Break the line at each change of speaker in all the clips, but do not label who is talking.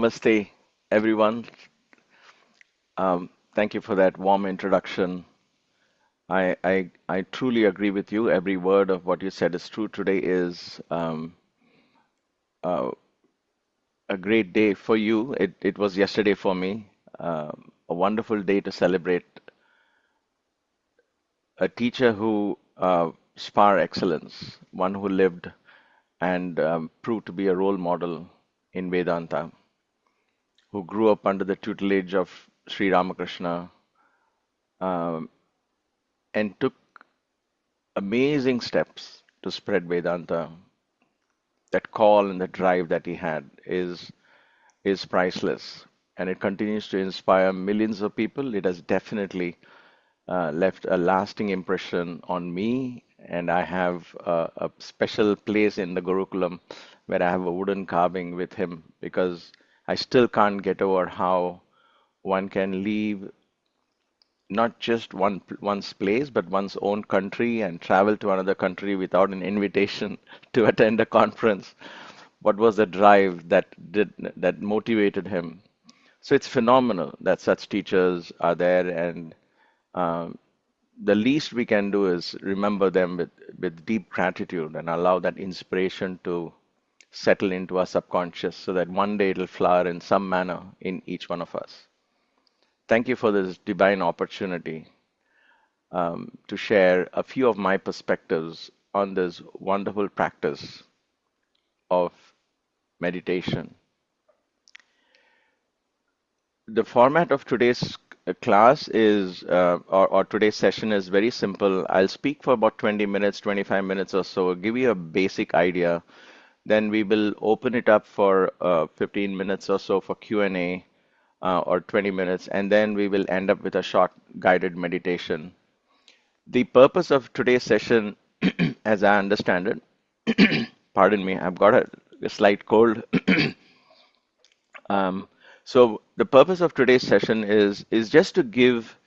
Namaste, everyone. Thank you for that warm introduction. I truly agree with you. Every word of what you said is true. Today is uh, a great day for you. It was yesterday for me. A wonderful day to celebrate a teacher who spar excellence, one who lived and proved to be a role model in Vedanta, who grew up under the tutelage of Sri Ramakrishna, um, and took amazing steps to spread Vedanta. That call and the drive that he had is priceless, and it continues to inspire millions of people. It has definitely left a lasting impression on me, and I have a special place in the Gurukulam where I have a wooden carving with him because I still can't get over how one can leave not just one's place, but one's own country and travel to another country without an invitation to attend a conference. What was the drive that motivated him? So it's phenomenal that such teachers are there, and um, the least we can do is remember them with deep gratitude and allow that inspiration to settle into our subconscious so that one day it'll flower in some manner in each one of us. Thank you for this divine opportunity to share a few of my perspectives on this wonderful practice of meditation. The format of today's class is, or today's session is very simple. I'll speak for about 20 minutes, 25 minutes or so, give you a basic idea. Then we will open it up for 15 minutes or so for Q&A, or 20 minutes, and then we will end up with a short guided meditation. The purpose of today's session, as I understand it, pardon me, I've got a slight cold. Um, so the purpose of today's session is just to give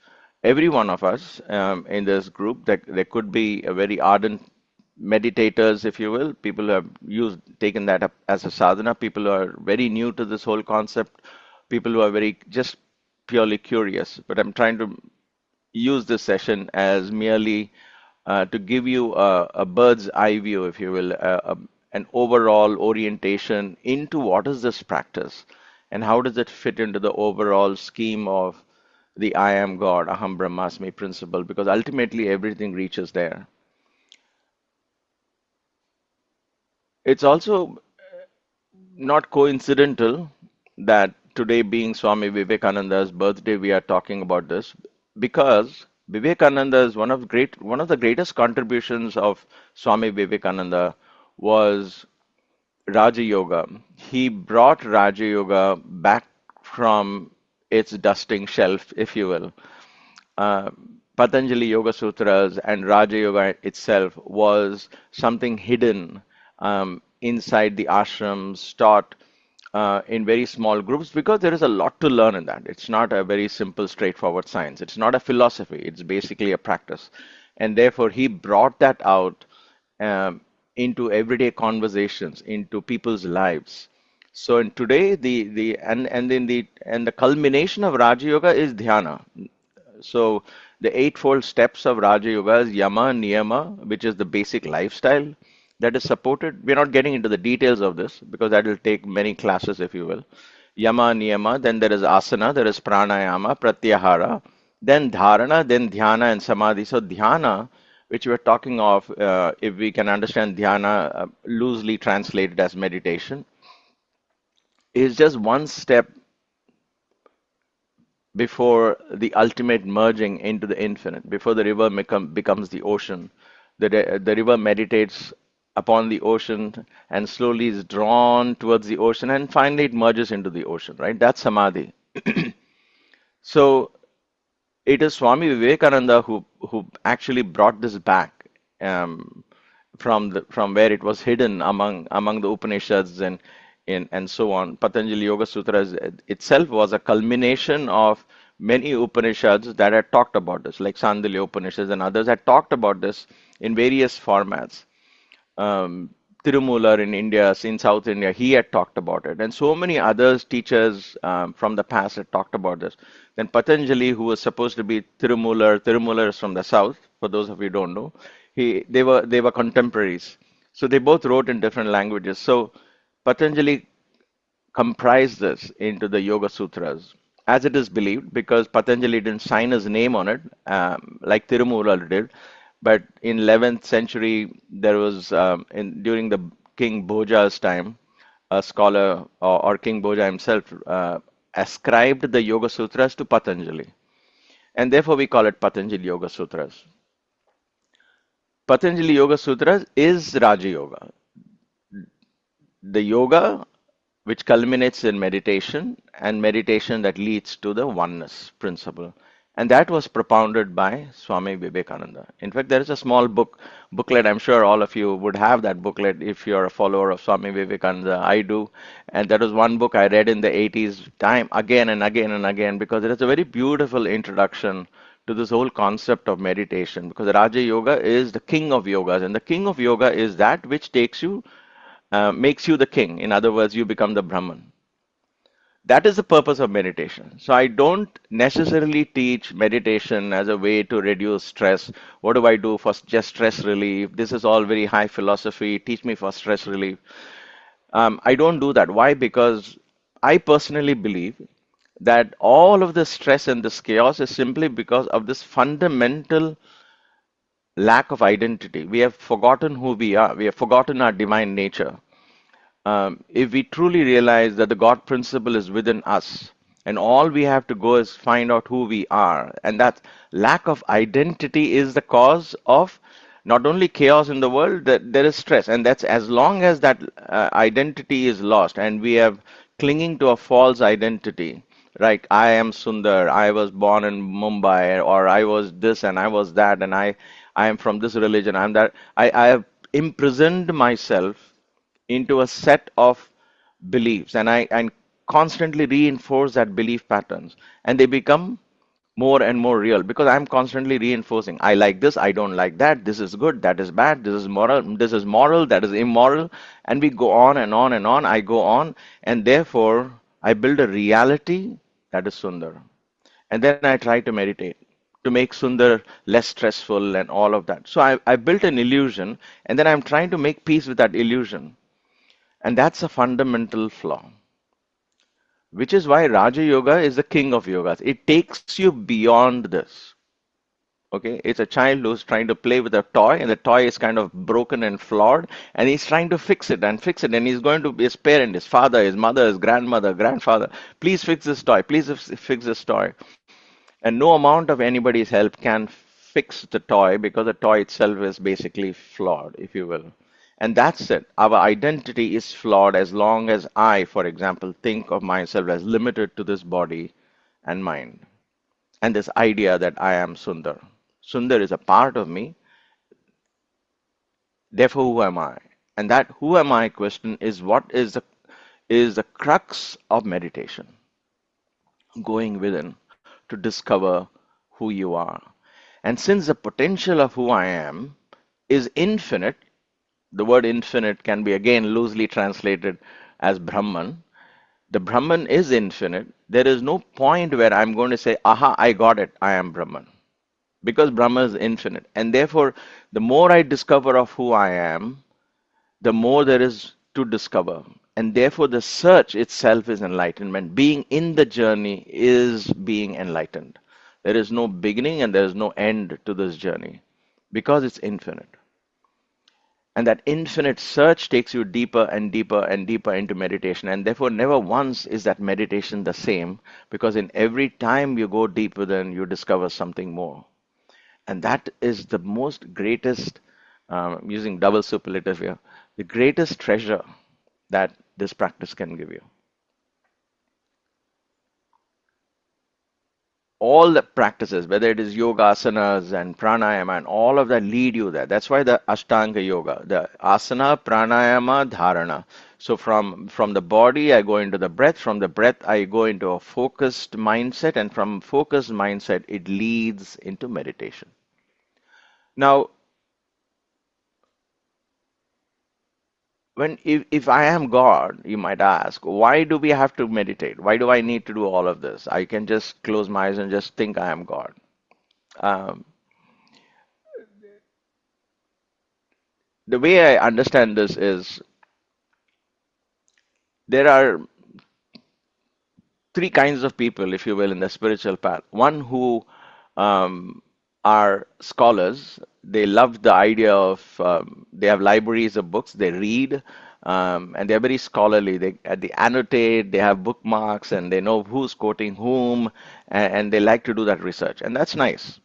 every one of us in this group that there could be a very ardent meditators, if you will, people who have taken that up as a sadhana, people who are very new to this whole concept, people who are very just purely curious. But I'm trying to use this session as merely to give you a bird's eye view, if you will, an overall orientation into what is this practice and how does it fit into the overall scheme of the I am God, Aham Brahmasmi principle, because ultimately everything reaches there. It's also not coincidental that today being Swami Vivekananda's birthday, we are talking about this because Vivekananda is one of the greatest contributions of Swami Vivekananda was Raja Yoga. He brought Raja Yoga back from its dusting shelf, if you will. Uh, Patanjali Yoga Sutras and Raja Yoga itself was something hidden inside the ashrams, taught in very small groups because there is a lot to learn in that. It's not a very simple, straightforward science. It's not a philosophy. It's basically a practice. And therefore, he brought that out into everyday conversations, into people's lives. So in today, the culmination of Raja Yoga is dhyana. So the eightfold steps of Raja Yoga is Yama and Niyama, which is the basic lifestyle that is supported. We're not getting into the details of this because that will take many classes, if you will. Yama and Niyama, then there is asana, there is pranayama, pratyahara, then dharana, then dhyana and samadhi. So dhyana, which we're talking of, if we can understand dhyana loosely translated as meditation, is just one step before the ultimate merging into the infinite, before the river becomes the ocean. The river meditates upon the ocean and slowly is drawn towards the ocean and finally it merges into the ocean, right? That's samadhi. So it is Swami Vivekananda who actually brought this back um, from where it was hidden among the Upanishads and so on. Patanjali Yoga Sutras itself was a culmination of many Upanishads that had talked about this, like Sandalya Upanishads and others had talked about this in various formats. Um, Tirumular in India, in South India, he had talked about it. And so many others, teachers from the past had talked about this. Then Patanjali, who was supposed to be Tirumular is from the south, for those of you who don't know, they were contemporaries. So they both wrote in different languages. So Patanjali comprised this into the Yoga Sutras, as it is believed, because Patanjali didn't sign his name on it, like Tirumular did. But in 11th century, there was during the King Bhoja's time, a scholar or King Bhoja himself ascribed the Yoga Sutras to Patanjali, and therefore we call it Patanjali Yoga Sutras. Patanjali Yoga Sutras is Raja Yoga, the yoga which culminates in meditation, and meditation that leads to the oneness principle. And that was propounded by Swami Vivekananda. In fact, there is a small booklet. I'm sure all of you would have that booklet if you're a follower of Swami Vivekananda. I do. And that was one book I read in the 80s time again and again and again, because it is a very beautiful introduction to this whole concept of meditation. Because Raja Yoga is the king of yogas, and the king of yoga is that which makes you the king. In other words, you become the Brahman. That is the purpose of meditation. So I don't necessarily teach meditation as a way to reduce stress. What do I do for just stress relief? This is all very high philosophy. Teach me for stress relief. I don't do that. Why? Because I personally believe that all of the stress and this chaos is simply because of this fundamental lack of identity. We have forgotten who we are. We have forgotten our divine nature. If we truly realize that the God principle is within us, and all we have to go is find out who we are, and that lack of identity is the cause of not only chaos in the world, that there is stress, and that's as long as that identity is lost, and we have clinging to a false identity. Like I am Sundar, I was born in Mumbai, or I was this and I was that, and I am from this religion, I'm that. I have imprisoned myself into a set of beliefs, and I constantly reinforce that belief patterns, and they become more and more real because I'm constantly reinforcing. I like this, I don't like that, this is good, that is bad, this is moral, that is immoral, and we go on and on and on. I go on, and therefore I build a reality that is Sundar. And then I try to meditate to make Sundar less stressful and all of that. So I built an illusion, and then I'm trying to make peace with that illusion. And that's a fundamental flaw, which is why Raja Yoga is the king of yogas. It takes you beyond this. Okay, it's a child who's trying to play with a toy, and the toy is kind of broken and flawed, and he's trying to fix it and fix it. And he's going to his parent, his father, his mother, his grandmother, grandfather, please fix this toy, please fix this toy. And no amount of anybody's help can fix the toy because the toy itself is basically flawed, if you will. And that's it. Our identity is flawed as long as I, for example, think of myself as limited to this body and mind. And this idea that I am Sundar. Sundar is a part of me, therefore who am I? And that who am I question is what is the crux of meditation. Going within to discover who you are. And since the potential of who I am is infinite, the word infinite can be again loosely translated as Brahman. The Brahman is infinite. There is no point where I'm going to say, aha, I got it, I am Brahman. Because Brahman is infinite. And therefore, the more I discover of who I am, the more there is to discover. And therefore, the search itself is enlightenment. Being in the journey is being enlightened. There is no beginning and there is no end to this journey because it's infinite. And that infinite search takes you deeper and deeper and deeper into meditation. And therefore, never once is that meditation the same because in every time you go deep within, you discover something more. And that is the most greatest, using double superlative here, the greatest treasure that this practice can give you. All the practices, whether it is yoga asanas and pranayama, and all of that lead you there. That's why the Ashtanga Yoga, the asana, pranayama, dharana. So from the body, I go into the breath. From the breath, I go into a focused mindset, and from focused mindset, it leads into meditation. Now, if I am God, you might ask, why do we have to meditate? Why do I need to do all of this? I can just close my eyes and just think I am God. Um, the way I understand this is there are three kinds of people, if you will, in the spiritual path. One who are scholars. They love the idea of, they have libraries of books, they read, and they're very scholarly. They annotate, they have bookmarks, and they know who's quoting whom, and they like to do that research. And that's nice.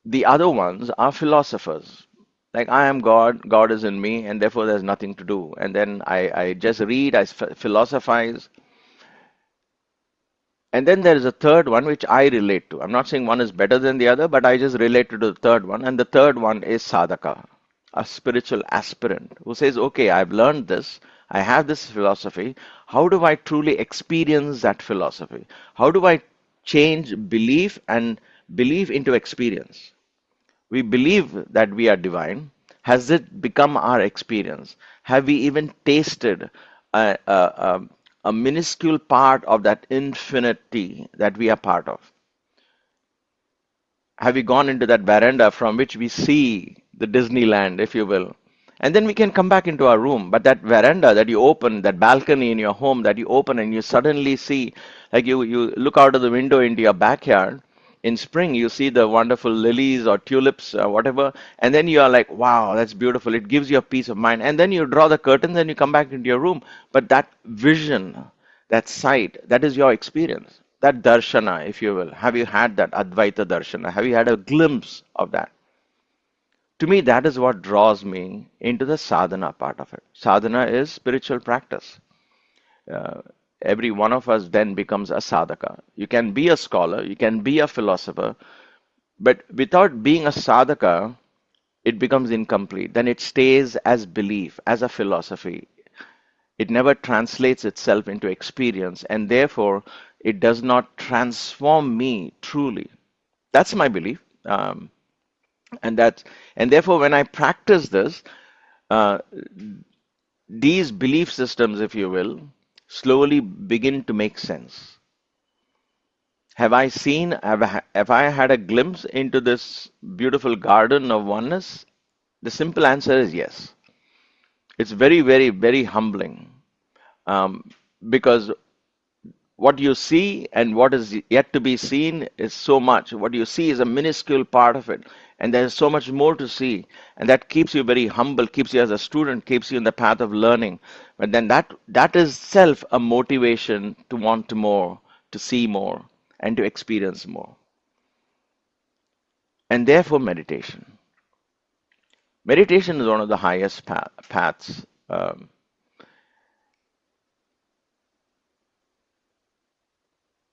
The other ones are philosophers. Like, I am God, God is in me, and therefore there's nothing to do. And then I just read, I philosophize. And then there is a third one which I relate to. I'm not saying one is better than the other, but I just relate to the third one. And the third one is sadhaka, a spiritual aspirant who says, okay, I've learned this, I have this philosophy. How do I truly experience that philosophy? How do I change belief and belief into experience? We believe that we are divine. Has it become our experience? Have we even tasted a minuscule part of that infinity that we are part of? Have we gone into that veranda from which we see the Disneyland, if you will? And then we can come back into our room. But that veranda that you open, that balcony in your home that you open and you suddenly see, like you look out of the window into your backyard in spring, you see the wonderful lilies or tulips or whatever, and then you are like, wow, that's beautiful. It gives you a peace of mind. And then you draw the curtains and you come back into your room. But that vision, that sight, that is your experience. That darshana, if you will. Have you had that Advaita darshana? Have you had a glimpse of that? To me, that is what draws me into the sadhana part of it. Sadhana is spiritual practice. Uh, every one of us then becomes a sadhaka. You can be a scholar, you can be a philosopher, but without being a sadhaka, it becomes incomplete. Then it stays as belief, as a philosophy. It never translates itself into experience, and therefore it does not transform me truly. That's my belief. And that, and therefore, when I practice this, uh, these belief systems, if you will, slowly begin to make sense. Have I had a glimpse into this beautiful garden of oneness? The simple answer is yes. It's very, very, very humbling, um, because what you see and what is yet to be seen is so much. What you see is a minuscule part of it, and there's so much more to see. And that keeps you very humble, keeps you as a student, keeps you in the path of learning. But then that is self a motivation to want more, to see more, and to experience more. And therefore, meditation. Meditation is one of the highest paths.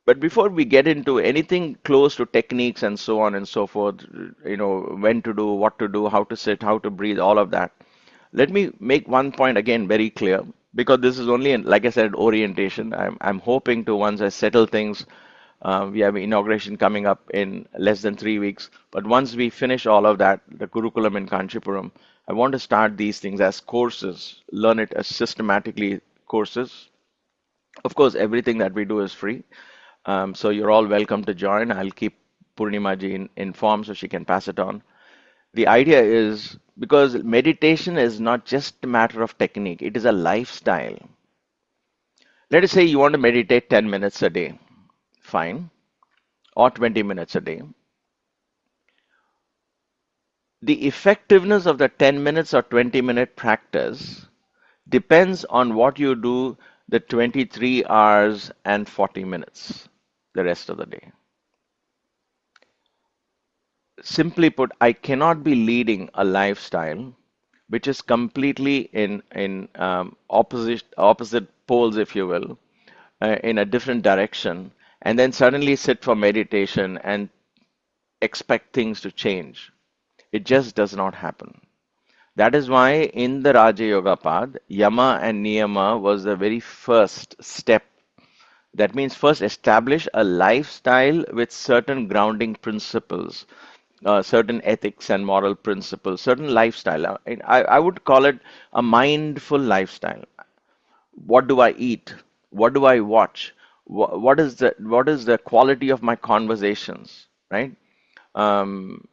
But before we get into anything close to techniques and so on and so forth, when to do, what to do, how to sit, how to breathe, all of that, let me make one point again very clear, because this is only, like I said, orientation. I'm hoping to, once I settle things, we have inauguration coming up in less than 3 weeks. But once we finish all of that, the Gurukulam in Kanchipuram, I want to start these things as courses, learn it as systematically courses. Of course, everything that we do is free. So you're all welcome to join. I'll keep Purnima ji informed so she can pass it on. The idea is, because meditation is not just a matter of technique, it is a lifestyle. Let us say you want to meditate 10 minutes a day, fine, or 20 minutes a day. The effectiveness of the 10 minutes or 20-minute practice depends on what you do the 23 hours and 40 minutes the rest of the day. Simply put, I cannot be leading a lifestyle which is completely in opposite poles, if you will, in a different direction, and then suddenly sit for meditation and expect things to change. It just does not happen. That is why in the Raja Yoga path, Yama and Niyama was the very first step. That means first establish a lifestyle with certain grounding principles. certain ethics and moral principles, certain lifestyle. I would call it a mindful lifestyle. What do I eat? What do I watch? What is the quality of my conversations, right? Um,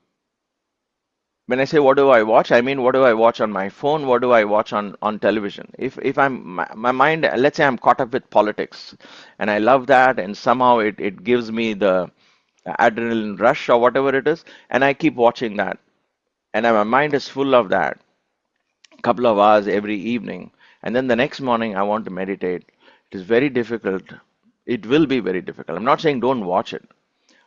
when I say what do I watch, I mean what do I watch on my phone? What do I watch on television? If my mind, let's say I'm caught up with politics, and I love that, and somehow it gives me the adrenaline rush or whatever it is, and I keep watching that, and my mind is full of that, couple of hours every evening, and then the next morning I want to meditate. It is very difficult. It will be very difficult. I'm not saying don't watch it,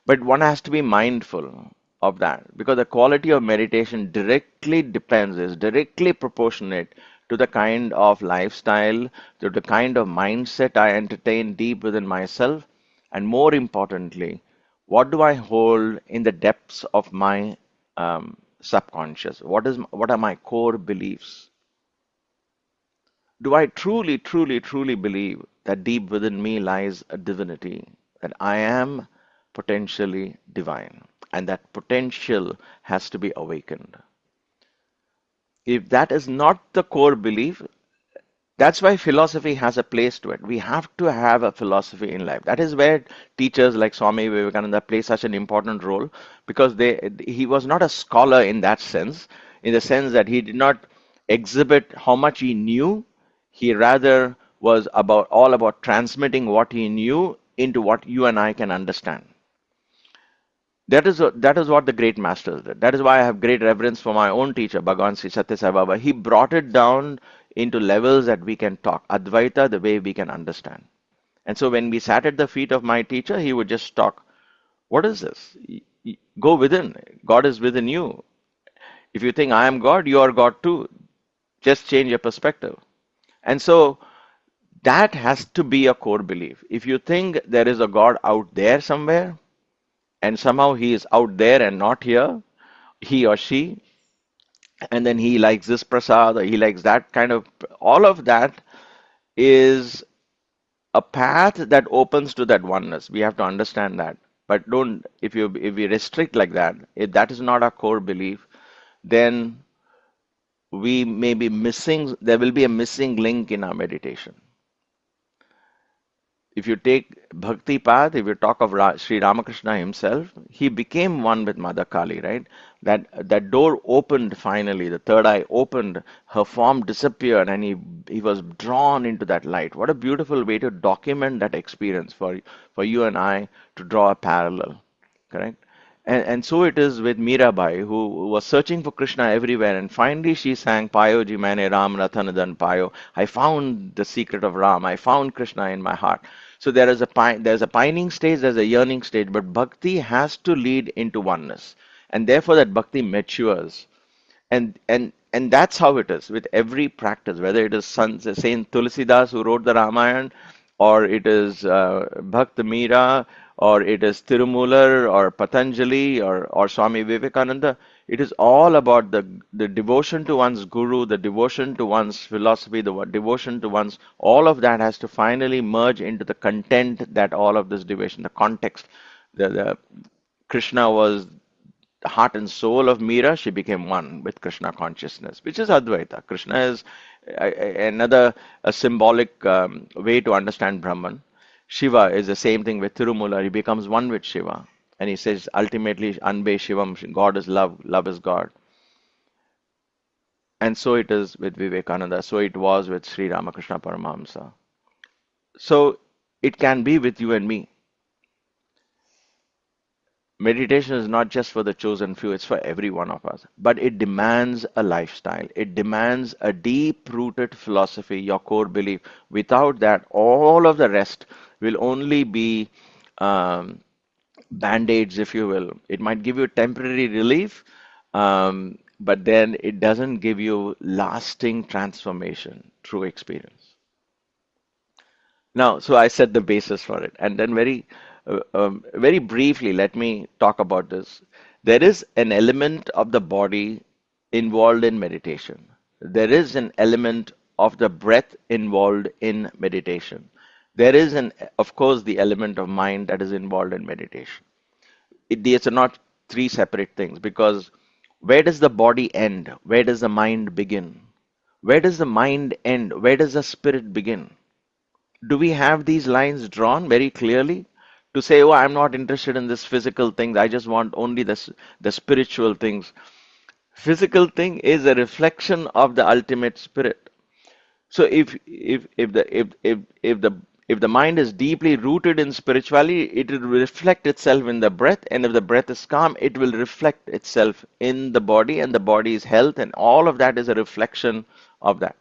but one has to be mindful of that because the quality of meditation is directly proportionate to the kind of lifestyle, to the kind of mindset I entertain deep within myself, and more importantly, what do I hold in the depths of my subconscious? What are my core beliefs? Do I truly, truly, truly believe that deep within me lies a divinity, that I am potentially divine, and that potential has to be awakened? If that is not the core belief, that's why philosophy has a place to it. We have to have a philosophy in life. That is where teachers like Swami Vivekananda play such an important role because he was not a scholar in the sense that he did not exhibit how much he knew. He rather was all about transmitting what he knew into what you and I can understand. That is what the great masters did. That is why I have great reverence for my own teacher, Bhagavan Sri Sathya Baba. He brought it down into levels that we can talk. Advaita, the way we can understand. And so when we sat at the feet of my teacher, he would just talk. What is this? Go within. God is within you. If you think I am God, you are God too. Just change your perspective. And so that has to be a core belief. If you think there is a God out there somewhere, and somehow he is out there and not here, he or she, and then he likes this prasad or he likes that kind of, all of that is a path that opens to that oneness. We have to understand that. But don't, if we restrict like that, if that is not our core belief, then we may be missing, there will be a missing link in our meditation. If you take Bhakti path, if you talk of Sri Ramakrishna himself, he became one with Mother Kali, right? That door opened finally, the third eye opened, her form disappeared, and he was drawn into that light. What a beautiful way to document that experience for you and I to draw a parallel, correct? And so it is with Mirabai, who was searching for Krishna everywhere, and finally she sang Payo ji maine Ram Rathanadan Payo. I found the secret of Ram. I found Krishna in my heart. So there's a pining stage, there's a yearning stage, but bhakti has to lead into oneness, and therefore that bhakti matures. And that's how it is with every practice, whether it is Saint Tulsidas who wrote the Ramayana, or it is Bhakt Mira, or it is Tirumular, or Patanjali, or Swami Vivekananda. It is all about the devotion to one's guru, the devotion to one's philosophy, the devotion to one's, all of that has to finally merge into the content that all of this devotion, the context. The Krishna was the heart and soul of Meera. She became one with Krishna consciousness, which is Advaita. Krishna is another a symbolic way to understand Brahman. Shiva is the same thing with Tirumula. He becomes one with Shiva. And he says ultimately, Anbe Shivam, God is love, love is God. And so it is with Vivekananda. So it was with Sri Ramakrishna Paramahamsa. So it can be with you and me. Meditation is not just for the chosen few, it's for every one of us. But it demands a lifestyle. It demands a deep-rooted philosophy, your core belief. Without that, all of the rest will only be band-aids, if you will. It might give you temporary relief, but then it doesn't give you lasting transformation through experience. Now, so I set the basis for it, and then very briefly, let me talk about this. There is an element of the body involved in meditation. There is an element of the breath involved in meditation. There is of course, the element of mind that is involved in meditation. These are not three separate things, because where does the body end? Where does the mind begin? Where does the mind end? Where does the spirit begin? Do we have these lines drawn very clearly to say, oh, I'm not interested in this physical things. I just want only the spiritual things. Physical thing is a reflection of the ultimate spirit. So if the mind is deeply rooted in spirituality, it will reflect itself in the breath, and if the breath is calm, it will reflect itself in the body, and the body's health, and all of that is a reflection of that.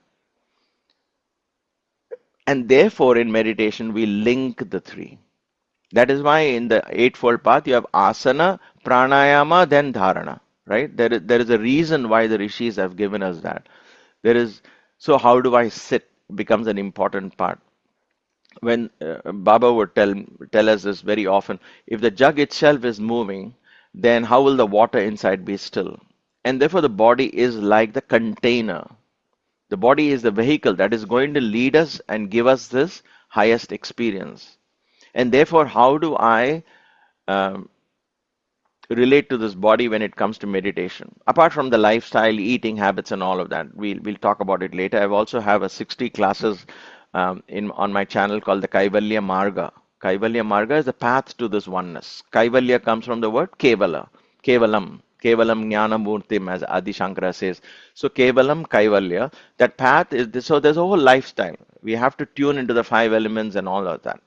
And therefore, in meditation, we link the three. That is why in the Eightfold Path, you have asana, pranayama, then dharana, right? There is a reason why the rishis have given us that. There is, so how do I sit becomes an important part. When Baba would tell us this very often, if the jug itself is moving, then how will the water inside be still? And therefore, the body is like the container. The body is the vehicle that is going to lead us and give us this highest experience. And therefore, how do I um, relate to this body when it comes to meditation? Apart from the lifestyle, eating habits, and all of that, we'll talk about it later. I also have a 60 classes in on my channel called the Kaivalya Marga. Kaivalya Marga is the path to this oneness. Kaivalya comes from the word Kevala, Kevalam. Kevalam Jnana Murtim, as Adi Shankara says. So Kevalam Kaivalya, that path is this. So there's a whole lifestyle. We have to tune into the five elements and all of that.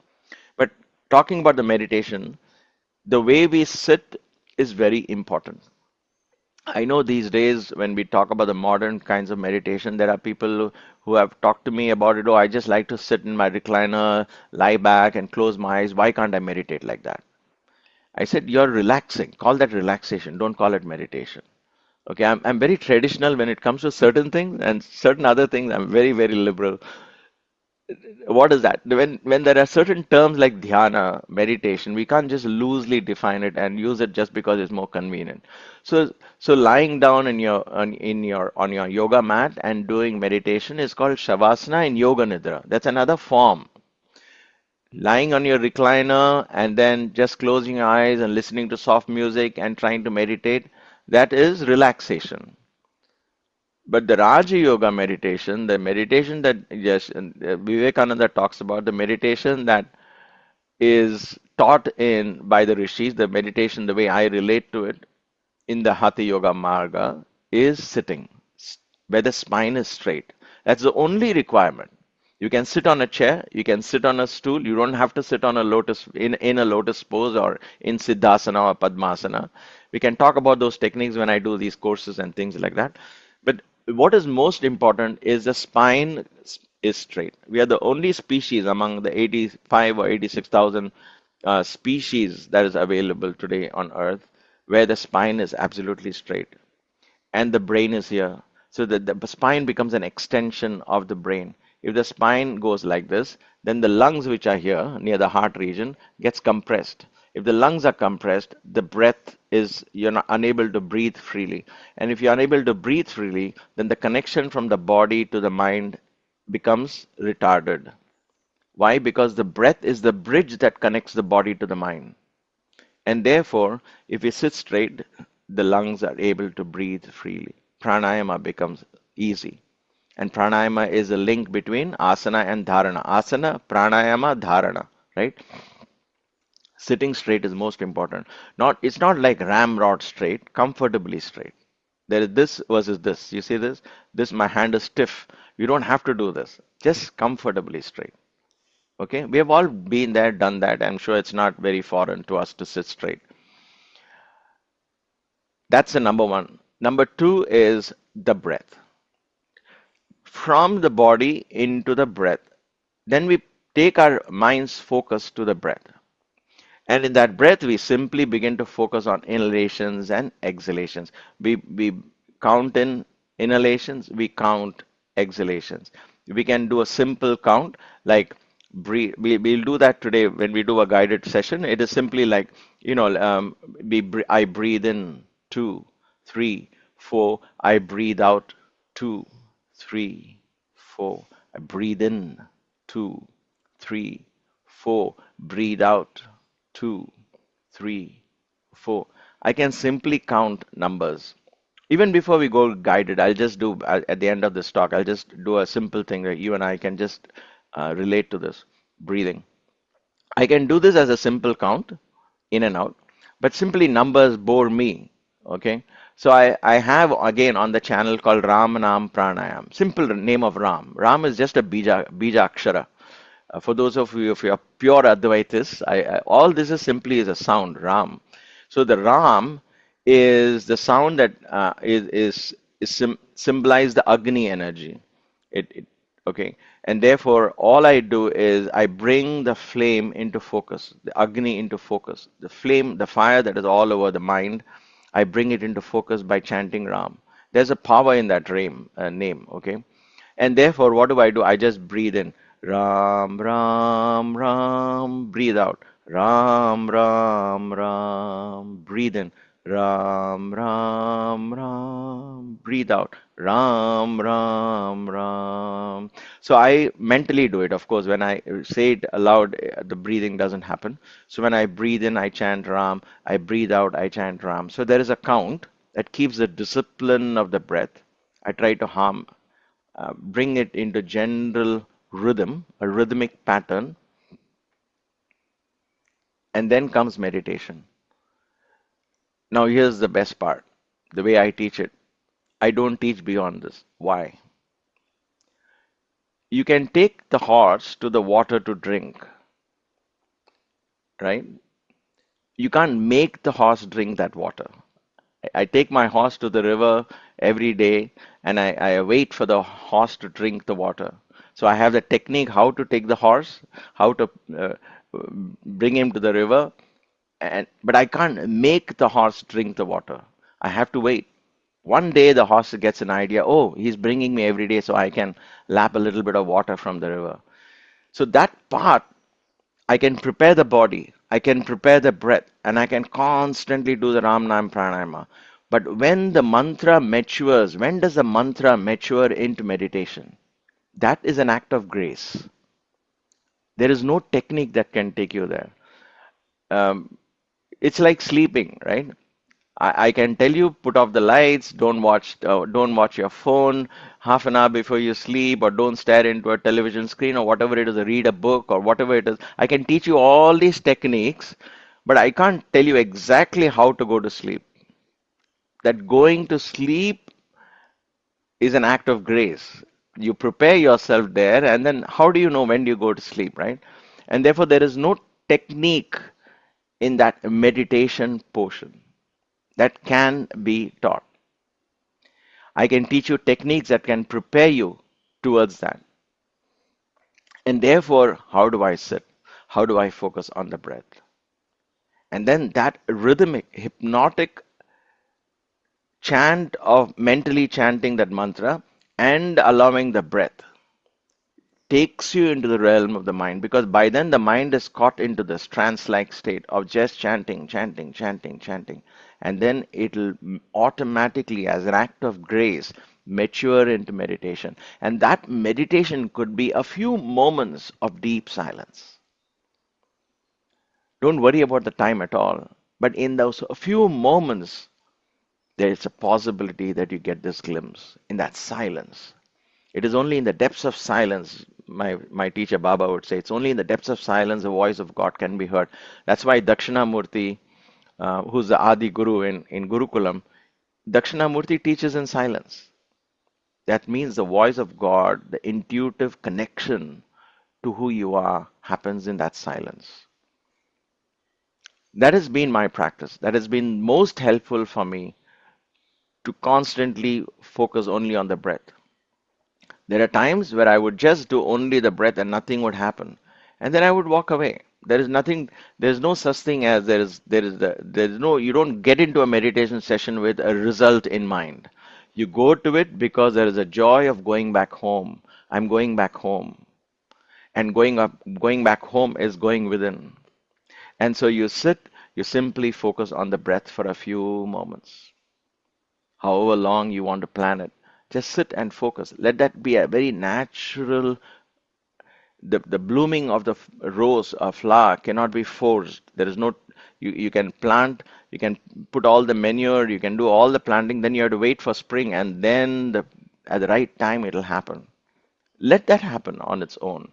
But talking about the meditation, the way we sit is very important. I know these days when we talk about the modern kinds of meditation, there are people who have talked to me about it. Oh, I just like to sit in my recliner, lie back, and close my eyes. Why can't I meditate like that? I said, you're relaxing. Call that relaxation. Don't call it meditation. Okay, I'm very traditional when it comes to certain things, and certain other things I'm very, very liberal. What is that? When there are certain terms like dhyana, meditation, we can't just loosely define it and use it just because it's more convenient. So lying down on your yoga mat and doing meditation is called shavasana in yoga nidra. That's another form. Lying on your recliner and then just closing your eyes and listening to soft music and trying to meditate, that is relaxation. But the Raja Yoga meditation, the meditation that yes, Vivekananda talks about, the meditation that is taught in by the rishis, the meditation, the way I relate to it in the Hatha Yoga Marga, is sitting, where the spine is straight. That's the only requirement. You can sit on a chair, you can sit on a stool, you don't have to sit on a lotus in a lotus pose or in Siddhasana or Padmasana. We can talk about those techniques when I do these courses and things like that. But what is most important is the spine is straight. We are the only species among the 85 or 86,000 species that is available today on Earth where the spine is absolutely straight and the brain is here. So that the spine becomes an extension of the brain. If the spine goes like this, then the lungs, which are here near the heart region, gets compressed. If the lungs are compressed, the breath is, you're not unable to breathe freely. And if you're unable to breathe freely, then the connection from the body to the mind becomes retarded. Why? Because the breath is the bridge that connects the body to the mind. And therefore, if we sit straight, the lungs are able to breathe freely. Pranayama becomes easy. And pranayama is a link between asana and dharana. Asana, pranayama, dharana, right? Sitting straight is most important. It's not like ramrod straight, comfortably straight. There is this versus this. You see this? This, my hand is stiff. You don't have to do this. Just comfortably straight. Okay? We have all been there, done that. I'm sure it's not very foreign to us to sit straight. That's the number one. Number two is the breath. From the body into the breath. Then we take our mind's focus to the breath. And in that breath, we simply begin to focus on inhalations and exhalations. We count in inhalations, we count exhalations. We can do a simple count like breathe. We'll do that today when we do a guided session. It is simply like, I breathe in 2, 3, 4. I breathe out 2, 3, 4. I breathe in 2, 3, 4. Breathe out 2, 3, 4. I can simply count numbers. Even before we go guided, I'll just do at the end of this talk, I'll just do a simple thing that you and I can just relate to this breathing. I can do this as a simple count in and out, but simply numbers bore me. Okay. So I have again on the channel called Ram Nam Pranayam. Simple name of Ram. Ram is just a bija akshara. For those of you, if you are pure Advaitists, all this is simply is a sound, Ram. So the Ram is the sound that symbolize the Agni energy. It okay, and therefore all I do is I bring the flame into focus, the Agni into focus, the flame, the fire that is all over the mind. I bring it into focus by chanting Ram. There's a power in that name, okay? And therefore, what do? I just breathe in Ram, Ram, Ram, breathe out. Ram, Ram, Ram, breathe in. Ram, Ram, Ram, breathe out. Ram, Ram, Ram. So I mentally do it. Of course, when I say it aloud, the breathing doesn't happen. So when I breathe in, I chant Ram. I breathe out, I chant Ram. So there is a count that keeps the discipline of the breath. I try to bring it into general rhythm, a rhythmic pattern, and then comes meditation. Now, here's the best part the way I teach it. I don't teach beyond this. Why? You can take the horse to the water to drink, right? You can't make the horse drink that water. I take my horse to the river every day and I wait for the horse to drink the water. So I have the technique how to take the horse, how to bring him to the river, but I can't make the horse drink the water. I have to wait. One day the horse gets an idea, oh, he's bringing me every day so I can lap a little bit of water from the river. So that part I can prepare the body, I can prepare the breath, and I can constantly do the Ram Nam Pranayama. But when the mantra matures, when does the mantra mature into meditation? That is an act of grace. There is no technique that can take you there. Um, it's like sleeping, right? I can tell you, put off the lights, don't watch your phone half an hour before you sleep, or don't stare into a television screen, or whatever it is, or read a book, or whatever it is. I can teach you all these techniques, but I can't tell you exactly how to go to sleep. That going to sleep is an act of grace. You prepare yourself there, and then how do you know when you go to sleep, right? And therefore, there is no technique in that meditation portion that can be taught. I can teach you techniques that can prepare you towards that. And therefore, how do I sit? How do I focus on the breath? And then that rhythmic, hypnotic chant of mentally chanting that mantra and allowing the breath takes you into the realm of the mind, because by then the mind is caught into this trance-like state of just chanting, chanting, chanting, chanting, and then it'll automatically, as an act of grace, mature into meditation. And that meditation could be a few moments of deep silence. Don't worry about the time at all, but in those few moments there is a possibility that you get this glimpse in that silence. It is only in the depths of silence, my teacher Baba would say, it's only in the depths of silence the voice of God can be heard. That's why Dakshinamurti, who's the Adi Guru in Gurukulam, Dakshinamurti teaches in silence. That means the voice of God, the intuitive connection to who you are, happens in that silence. That has been my practice. That has been most helpful for me to constantly focus only on the breath. There are times where I would just do only the breath and nothing would happen. And then I would walk away. There is nothing, there's no such thing as there is no, you don't get into a meditation session with a result in mind. You go to it because there is a joy of going back home. I'm going back home. And going back home is going within. And so you sit, you simply focus on the breath for a few moments. However long you want to plan it, just sit and focus. Let that be a very natural, the blooming of the rose or flower cannot be forced. There is no you can plant, you can put all the manure, you can do all the planting, then you have to wait for spring, and then at the right time it'll happen. Let that happen on its own.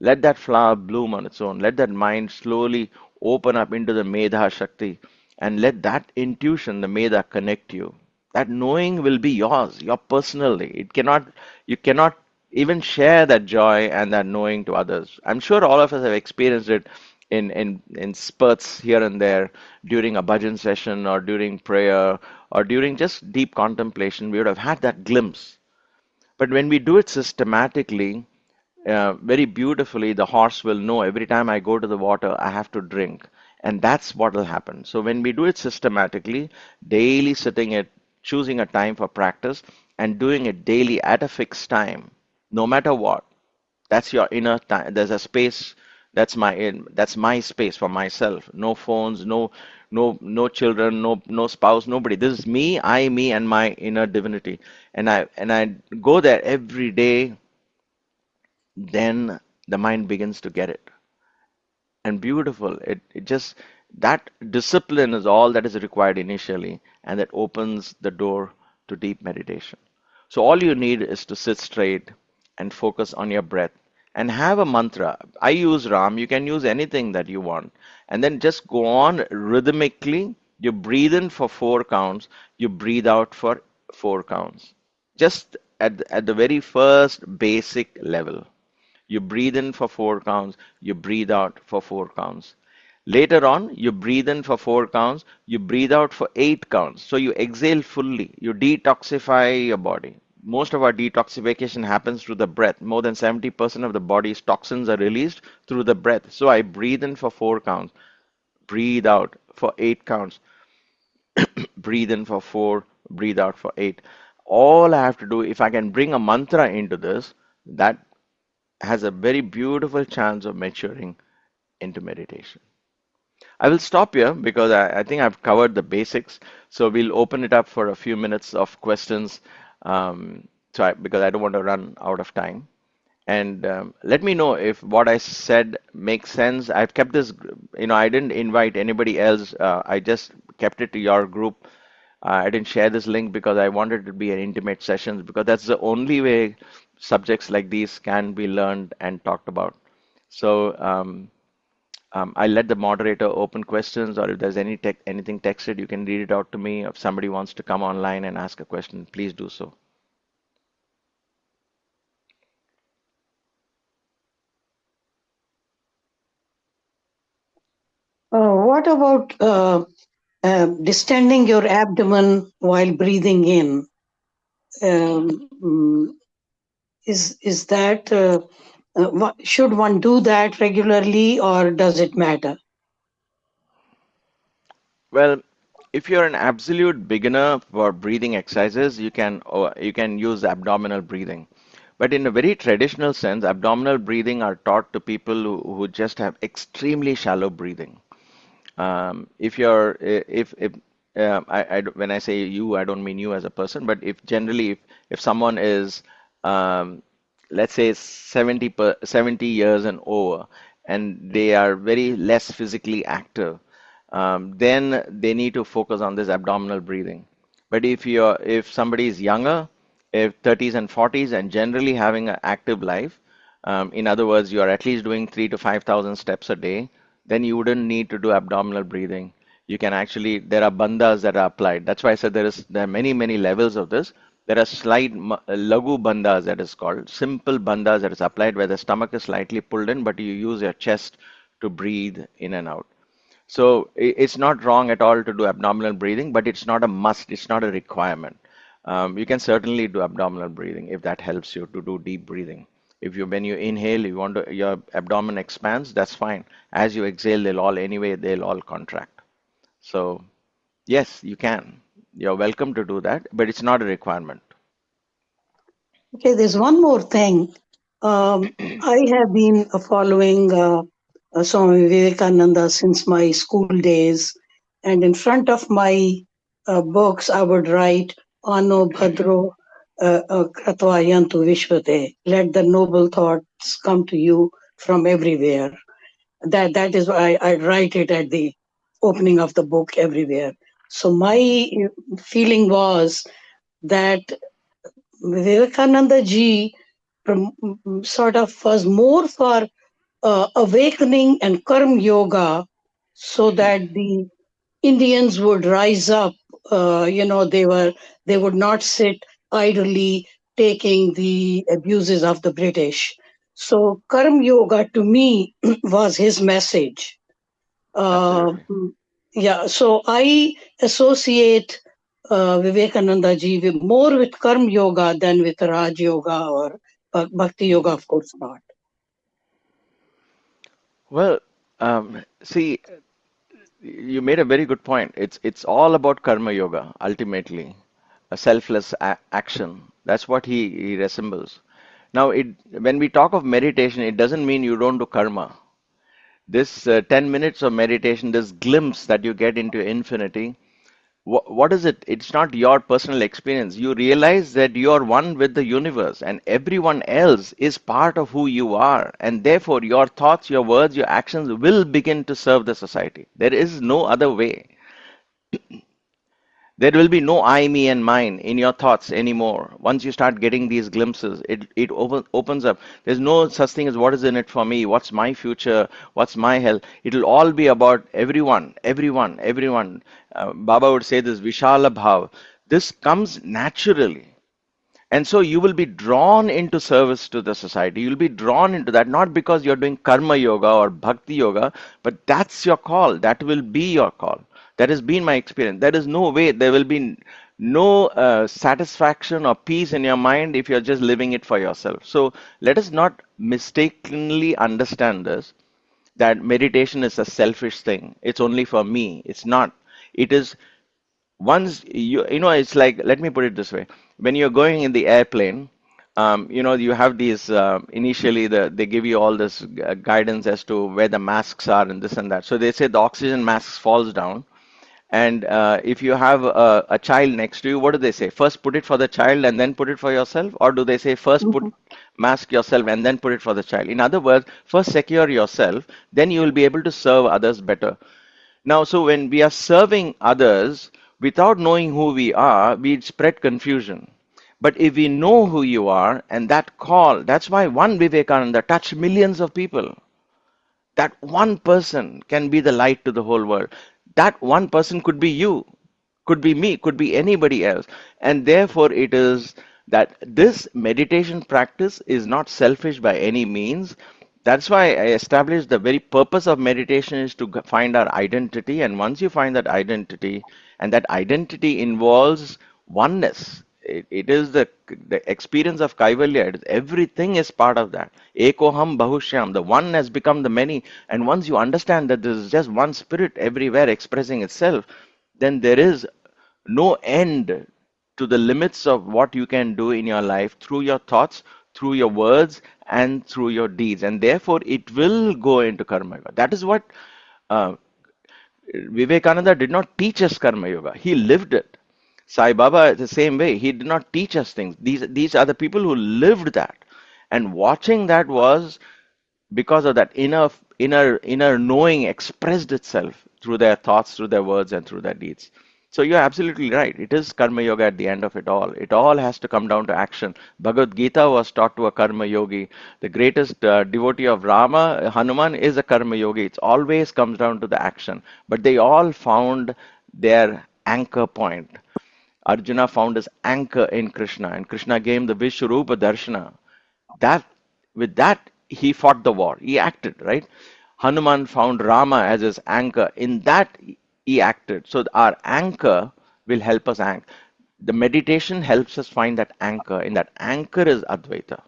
Let that flower bloom on its own. Let that mind slowly open up into the Medha Shakti, and let that intuition, the Medha, connect you. That knowing will be yours, your personally. You cannot even share that joy and that knowing to others. I'm sure all of us have experienced it in spurts here and there during a bhajan session or during prayer or during just deep contemplation. We would have had that glimpse. But when we do it systematically, very beautifully, the horse will know every time I go to the water, I have to drink. And that's what will happen. So when we do it systematically, daily sitting it, choosing a time for practice, and doing it daily at a fixed time, no matter what, that's your inner time. There's a space. That's my space for myself. No phones, no children, no spouse, nobody. This is me, and my inner divinity. And I go there every day, then the mind begins to get it. And beautiful. It just, that discipline is all that is required initially, and that opens the door to deep meditation. So all you need is to sit straight and focus on your breath and have a mantra. I use Ram, you can use anything that you want. And then just go on rhythmically. You breathe in for 4 counts, you breathe out for 4 counts. Just at the very first basic level. You breathe in for 4 counts, you breathe out for 4 counts. Later on, you breathe in for 4 counts, you breathe out for 8 counts. So you exhale fully, you detoxify your body. Most of our detoxification happens through the breath. More than 70% of the body's toxins are released through the breath. So I breathe in for 4 counts, breathe out for 8 counts, breathe in for 4, breathe out for 8. All I have to do, if I can bring a mantra into this, that has a very beautiful chance of maturing into meditation. I will stop here because I think I've covered the basics. So we'll open it up for a few minutes of questions, because I don't want to run out of time. And let me know if what I said makes sense. I've kept this, I didn't invite anybody else. I just kept it to your group. I didn't share this link because I wanted it to be an intimate session, because that's the only way subjects like these can be learned and talked about. So I'll let the moderator open questions, or if there's anything texted, you can read it out to me. If somebody wants to come online and ask a question, please do so.
What about distending your abdomen while breathing in? Is that should one do that regularly, or does it matter?
Well, if you're an absolute beginner for breathing exercises, you can use abdominal breathing. But in a very traditional sense, abdominal breathing are taught to people who just have extremely shallow breathing. If you're if when I say you, I don't mean you as a person, but if generally if someone is let's say 70 years and over, and they are very less physically active, then they need to focus on this abdominal breathing. But if somebody is younger, if 30s and 40s, and generally having an active life, in other words, you are at least doing 3 to 5,000 steps a day, then you wouldn't need to do abdominal breathing. You can actually, there are bandhas that are applied. That's why I said there are many levels of this. There are slight lagu bandhas, that is called simple bandhas, that is applied where the stomach is slightly pulled in, but you use your chest to breathe in and out. So it's not wrong at all to do abdominal breathing, but it's not a must, it's not a requirement. You can certainly do abdominal breathing if that helps you to do deep breathing. When you inhale, your abdomen expands, that's fine. As you exhale, they'll all contract. So yes, you can. You're welcome to do that, but it's not a requirement.
Okay, there's one more thing. I have been following Swami Vivekananda since my school days, and in front of my books, I would write Ano Bhadro Kratva Yantu Vishvate. Let the noble thoughts come to you from everywhere. That is why I write it at the opening of the book everywhere. So my feeling was that Vivekananda ji sort of was more for awakening and karma yoga, so that the Indians would rise up. They would not sit idly taking the abuses of the British. So karma yoga to me was his message. Uh,
Absolutely.
yeah, so I associate Vivekananda ji more with karma yoga than with Raj yoga or bhakti yoga, of course not.
Well, see, you made a very good point. It's all about karma yoga ultimately, a selfless action. That's what he resembles. Now, when we talk of meditation, it doesn't mean you don't do karma. This 10 minutes of meditation, this glimpse that you get into infinity, what is it? It's not your personal experience. You realize that you are one with the universe and everyone else is part of who you are. And therefore, your thoughts, your words, your actions will begin to serve the society. There is no other way. There will be no I, me, and mine in your thoughts anymore. Once you start getting these glimpses, it opens up. There's no such thing as what is in it for me, what's my future, what's my health. It'll all be about everyone, everyone, everyone. Baba would say this Vishala Bhav. This comes naturally. And so you will be drawn into service to the society. You'll be drawn into that, not because you're doing karma yoga or bhakti yoga, but that's your call. That will be your call. That has been my experience. There is no way, there will be no satisfaction or peace in your mind if you're just living it for yourself. So let us not mistakenly understand this, that meditation is a selfish thing. It's only for me. It's not. It is once it's like, let me put it this way. When you're going in the airplane, you have these, initially they give you all this guidance as to where the masks are and this and that. So they say the oxygen mask falls down. And if you have a child next to you, what do they say? First put it for the child and then put it for yourself? Or do they say first put
Mhm.
mask yourself and then put it for the child? In other words, first secure yourself, then you will be able to serve others better. Now, so when we are serving others without knowing who we are, we spread confusion. But if we know who you are and that call, that's why one Vivekananda touched millions of people. That one person can be the light to the whole world. That one person could be you, could be me, could be anybody else. And therefore, it is that this meditation practice is not selfish by any means. That's why I established the very purpose of meditation is to find our identity. And once you find that identity, and that identity involves oneness, it is the experience of Kaivalya. Everything is part of that. Ekoham Bahushyam, the one has become the many. And once you understand that there is just one spirit everywhere expressing itself, then there is no end to the limits of what you can do in your life through your thoughts, through your words, and through your deeds. And therefore, it will go into karma yoga. That is what uh, Vivekananda did not teach us karma yoga. He lived it. Sai Baba the same way. He did not teach us things. These are the people who lived that. And watching that was because of that inner knowing expressed itself through their thoughts, through their words, and through their deeds. So you're absolutely right. It is karma yoga at the end of it all. It all has to come down to action. Bhagavad Gita was taught to a karma yogi. The greatest devotee of Rama, Hanuman, is a karma yogi. It always comes down to the action. But they all found their anchor point. Arjuna found his anchor in Krishna, and Krishna gave him the Vishwarupa Darshana. That with that he fought the war. He acted, right? Hanuman found Rama as his anchor. In that he acted. So our anchor will help us anchor. The meditation helps us find that anchor. And that anchor is Advaita.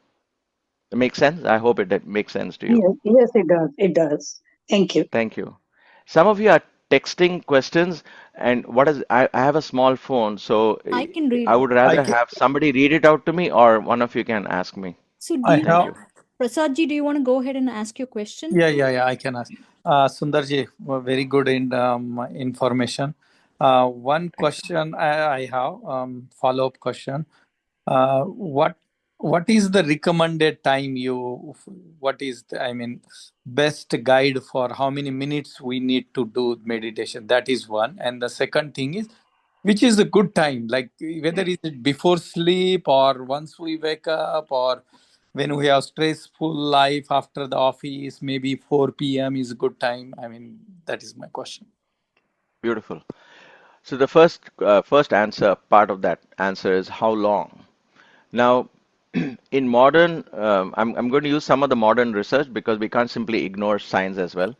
It makes sense? I hope it makes sense to you.
Yes, yes, it does. It does. Thank you.
Thank you. Some of you are texting questions, and I have a small phone, so
I can read
I
out.
would
I,
rather
ca-
have somebody read it out to me, or one of you can ask me.
So do
I
you,
Thank
have,
you.
Prasadji, do you want to go ahead and ask your question?
yeah, I can ask. Sundarji, very good information. One
Thank you.
question I have, follow-up question. What What is the recommended time what is best guide for how many minutes we need to do meditation? That is one. And the second thing is, which is a good time, like whether is it before sleep or once we wake up or when we have stressful life after the office, maybe 4 p.m. is a good time. That is my question.
Beautiful. So the first answer, part of that answer is how long. Now, in modern, I'm going to use some of the modern research because we can't simply ignore science as well.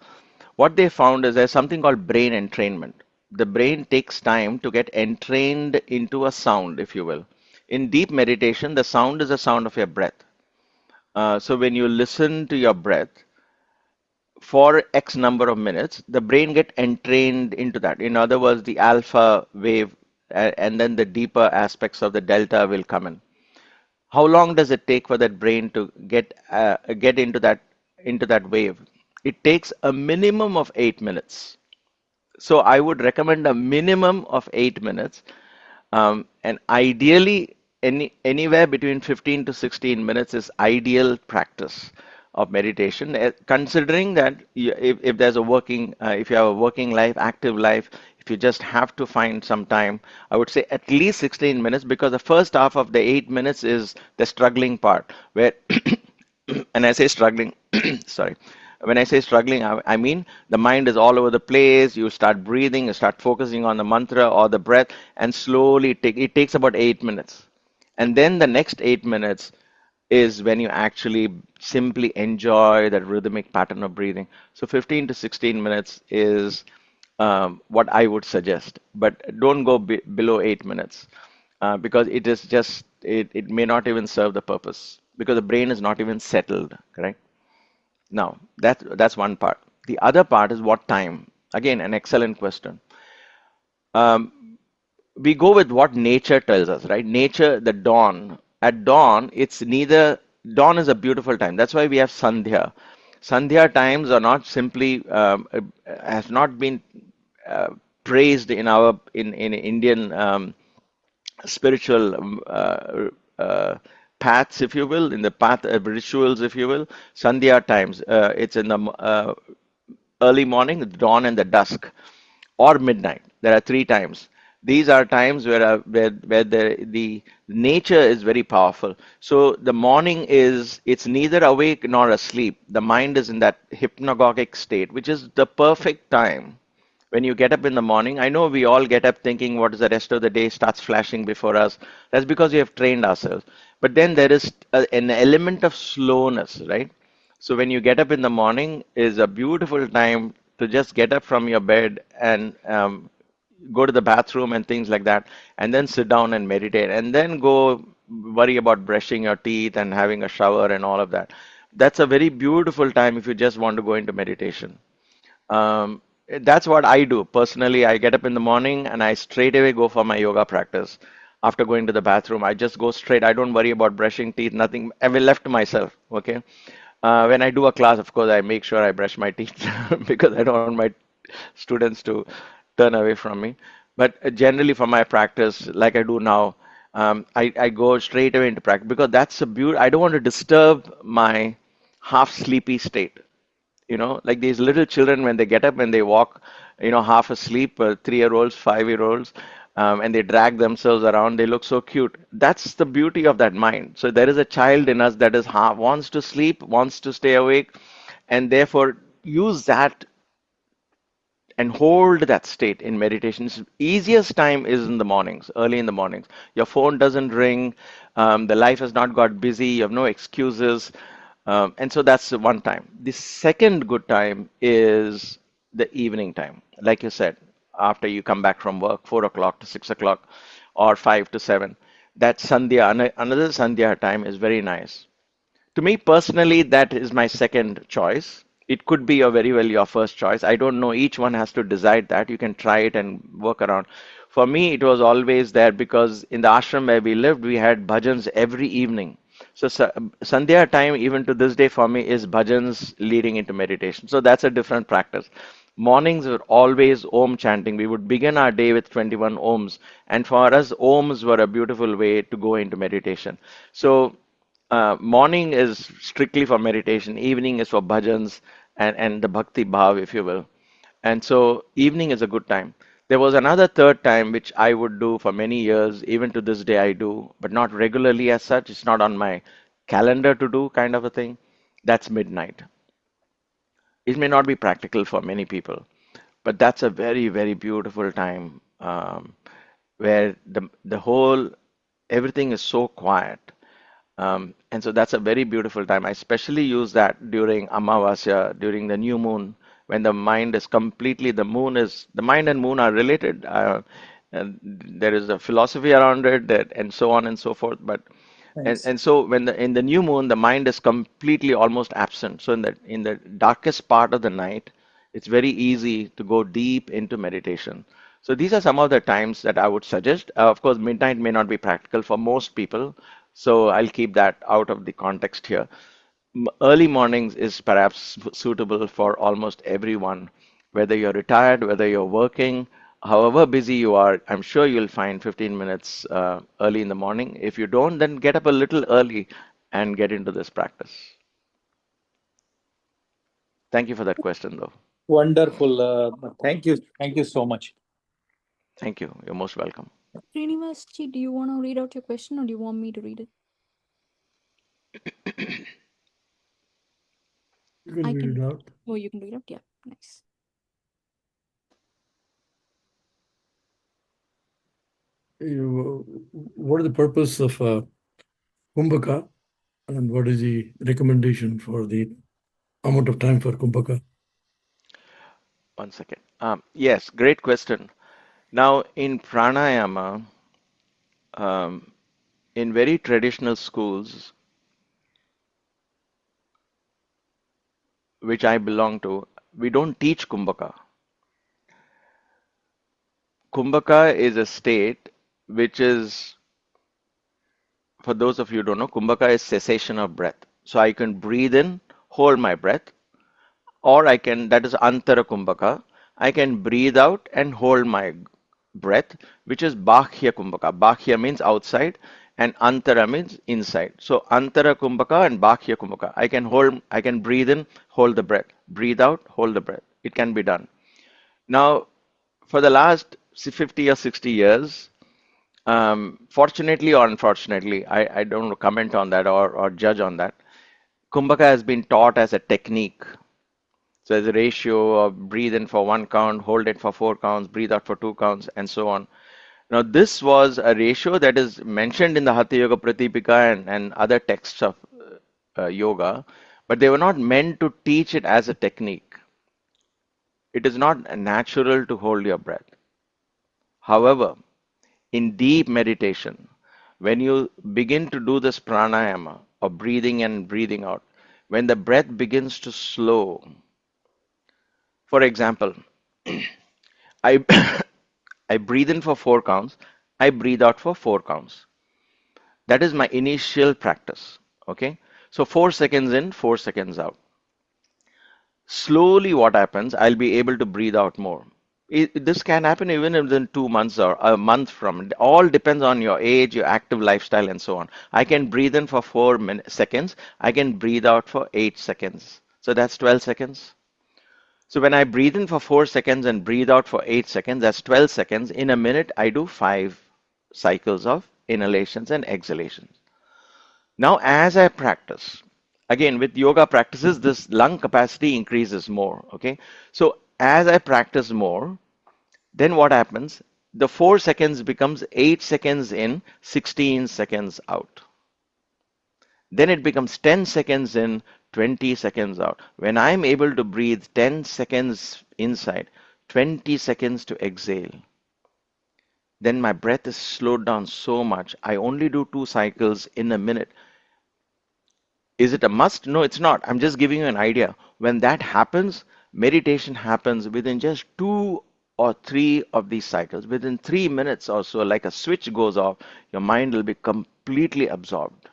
What they found is there's something called brain entrainment. The brain takes time to get entrained into a sound, if you will. In deep meditation, the sound is the sound of your breath. So when you listen to your breath for X number of minutes, the brain get entrained into that. In other words, the alpha wave and then the deeper aspects of the delta will come in. How long does it take for that brain to get into that wave? It takes a minimum of 8 minutes. So I would recommend a minimum of 8 minutes, and ideally anywhere between 15 to 16 minutes is ideal practice of meditation. Considering that if there's a if you have a working life, active life, if you just have to find some time, I would say at least 16 minutes because the first half of the 8 minutes is the struggling part where and I say struggling, sorry. When I say struggling, I mean the mind is all over the place. You start breathing, you start focusing on the mantra or the breath, and slowly it takes about 8 minutes. And then the next 8 minutes is when you actually simply enjoy that rhythmic pattern of breathing. So 15 to 16 minutes is what I would suggest. But don't go below 8 minutes because it may not even serve the purpose because the brain is not even settled, correct? Now, that's one part. The other part is what time? Again, an excellent question. We go with what nature tells us, right? Nature, the dawn. At dawn, dawn is a beautiful time. That's why we have Sandhya. Sandhya times are not simply, has not been uh, praised in Indian spiritual paths, if you will, in the path of rituals, if you will. Sandhya times, it's in the early morning, the dawn, and the dusk, or midnight. There are three times. These are times where the nature is very powerful. So the morning it's neither awake nor asleep. The mind is in that hypnagogic state, which is the perfect time when you get up in the morning. I know we all get up thinking what is the rest of the day starts flashing before us. That's because we have trained ourselves. But then there is an element of slowness, right? So when you get up in the morning is a beautiful time to just get up from your bed and go to the bathroom and things like that, and then sit down and meditate, and then go worry about brushing your teeth and having a shower and all of that. That's a very beautiful time if you just want to go into meditation. That's what I do personally. I get up in the morning and I straight away go for my yoga practice. After going to the bathroom, I just go straight. I don't worry about brushing teeth, nothing. I will left to myself. Okay. When I do a class, of course, I make sure I brush my teeth because I don't want my students to turn away from me. But generally, for my practice, like I do now, I go straight away into practice because that's a beauty. I don't want to disturb my half sleepy state. Like these little children when they get up and they walk, half asleep, 3-year-olds, 5-year-olds, and they drag themselves around. They look so cute. That's the beauty of that mind. So there is a child in us that is wants to sleep, wants to stay awake, and therefore use that and hold that state in meditation. Easiest time is in the mornings, early in the mornings. Your phone doesn't ring, the life has not got busy, you have no excuses. And so that's the one time. The second good time is the evening time. Like you said, after you come back from work, 4 o'clock to 6 o'clock or 5 to 7. That Sandhya, another Sandhya time is very nice. To me personally, that is my second choice. It could be very well your first choice. I don't know. Each one has to decide that. You can try it and work around. For me, it was always there because in the ashram where we lived, we had bhajans every evening. So Sandhya time, even to this day, for me, is bhajans leading into meditation. So that's a different practice. Mornings were always Om chanting. We would begin our day with 21 Oms. And for us, Oms were a beautiful way to go into meditation. So Morning is strictly for meditation, evening is for bhajans and the bhakti bhav, if you will. And so evening is a good time. There was another third time which I would do for many years, even to this day I do, but not regularly as such. It's not on my calendar to do, kind of a thing. That's midnight. It may not be practical for many people, but that's a very, very beautiful time, where the whole everything is so quiet. And so that's a very beautiful time. I especially use that during Amavasya, during the new moon, when the mind is completely, the mind and moon are related. And there is a philosophy around it, and so on and so forth. But
Thanks.
and so when in the new moon, the mind is completely almost absent. So in the darkest part of the night, it's very easy to go deep into meditation. So these are some of the times that I would suggest. Of course, midnight may not be practical for most people, so I'll keep that out of the context here. Early mornings is perhaps suitable for almost everyone, whether you're retired, whether you're working, however busy you are. I'm sure you'll find 15 minutes early in the morning. If you don't, then get up a little early and get into this practice. Thank you for that question, though.
Wonderful. Thank you. Thank you so much.
Thank you. You're most welcome.
Srinivasji, do you want to read out your question or do you want me to read it?
You can
I
read
can.
it out.
Oh, you can read out? Yeah, nice.
What is the purpose of Kumbhaka, and what is the recommendation for the amount of time for Kumbhaka?
One second. Yes, great question. Now, in pranayama, um, in very traditional schools, which I belong to, we don't teach Kumbhaka. Kumbhaka is a state which is, for those of you who don't know, Kumbhaka is cessation of breath. So I can breathe in, hold my breath, or I can, that is Antara Kumbhaka, I can breathe out and hold my breath, which is Bahya Kumbhaka. Bahya means outside and Antara means inside. So Antara Kumbhaka and Bahya Kumbhaka. I can breathe in, hold the breath, breathe out, hold the breath. It can be done. Now, for the last 50 or 60 years, fortunately or unfortunately, I don't comment on that or judge on that. Kumbhaka has been taught as a technique. So there's a ratio of breathe in for 1 count, hold it for 4 counts, breathe out for 2 counts, and so on. Now, this was a ratio that is mentioned in the Hatha Yoga Pratipika and other texts of yoga, but they were not meant to teach it as a technique. It is not natural to hold your breath. However, in deep meditation, when you begin to do this pranayama of breathing in and breathing out, when the breath begins to slow, for example, I I breathe in for 4 counts, I breathe out for 4 counts. That is my initial practice. Okay, so 4 seconds in, 4 seconds out. Slowly, what happens, I'll be able to breathe out more. This can happen even within 2 months or a month from it. All depends on your age, your active lifestyle, and so on. I can breathe in for 4 seconds. I can breathe out for 8 seconds. So that's 12 seconds. So when I breathe in for 4 seconds and breathe out for 8 seconds, that's 12 seconds. In a minute, I do 5 cycles of inhalations and exhalations. Now, as I practice, again with yoga practices, this lung capacity increases more. Okay, so as I practice more, then what happens? The 4 seconds becomes 8 seconds in, 16 seconds out. Then it becomes 10 seconds in, 20 seconds out. When I'm able to breathe 10 seconds inside, 20 seconds to exhale, then my breath is slowed down so much. I only do 2 cycles in a minute. Is it a must? No, it's not. I'm just giving you an idea. When that happens, meditation happens within just 2 or 3 of these cycles. Within 3 minutes or so, like a switch goes off, your mind will be completely absorbed.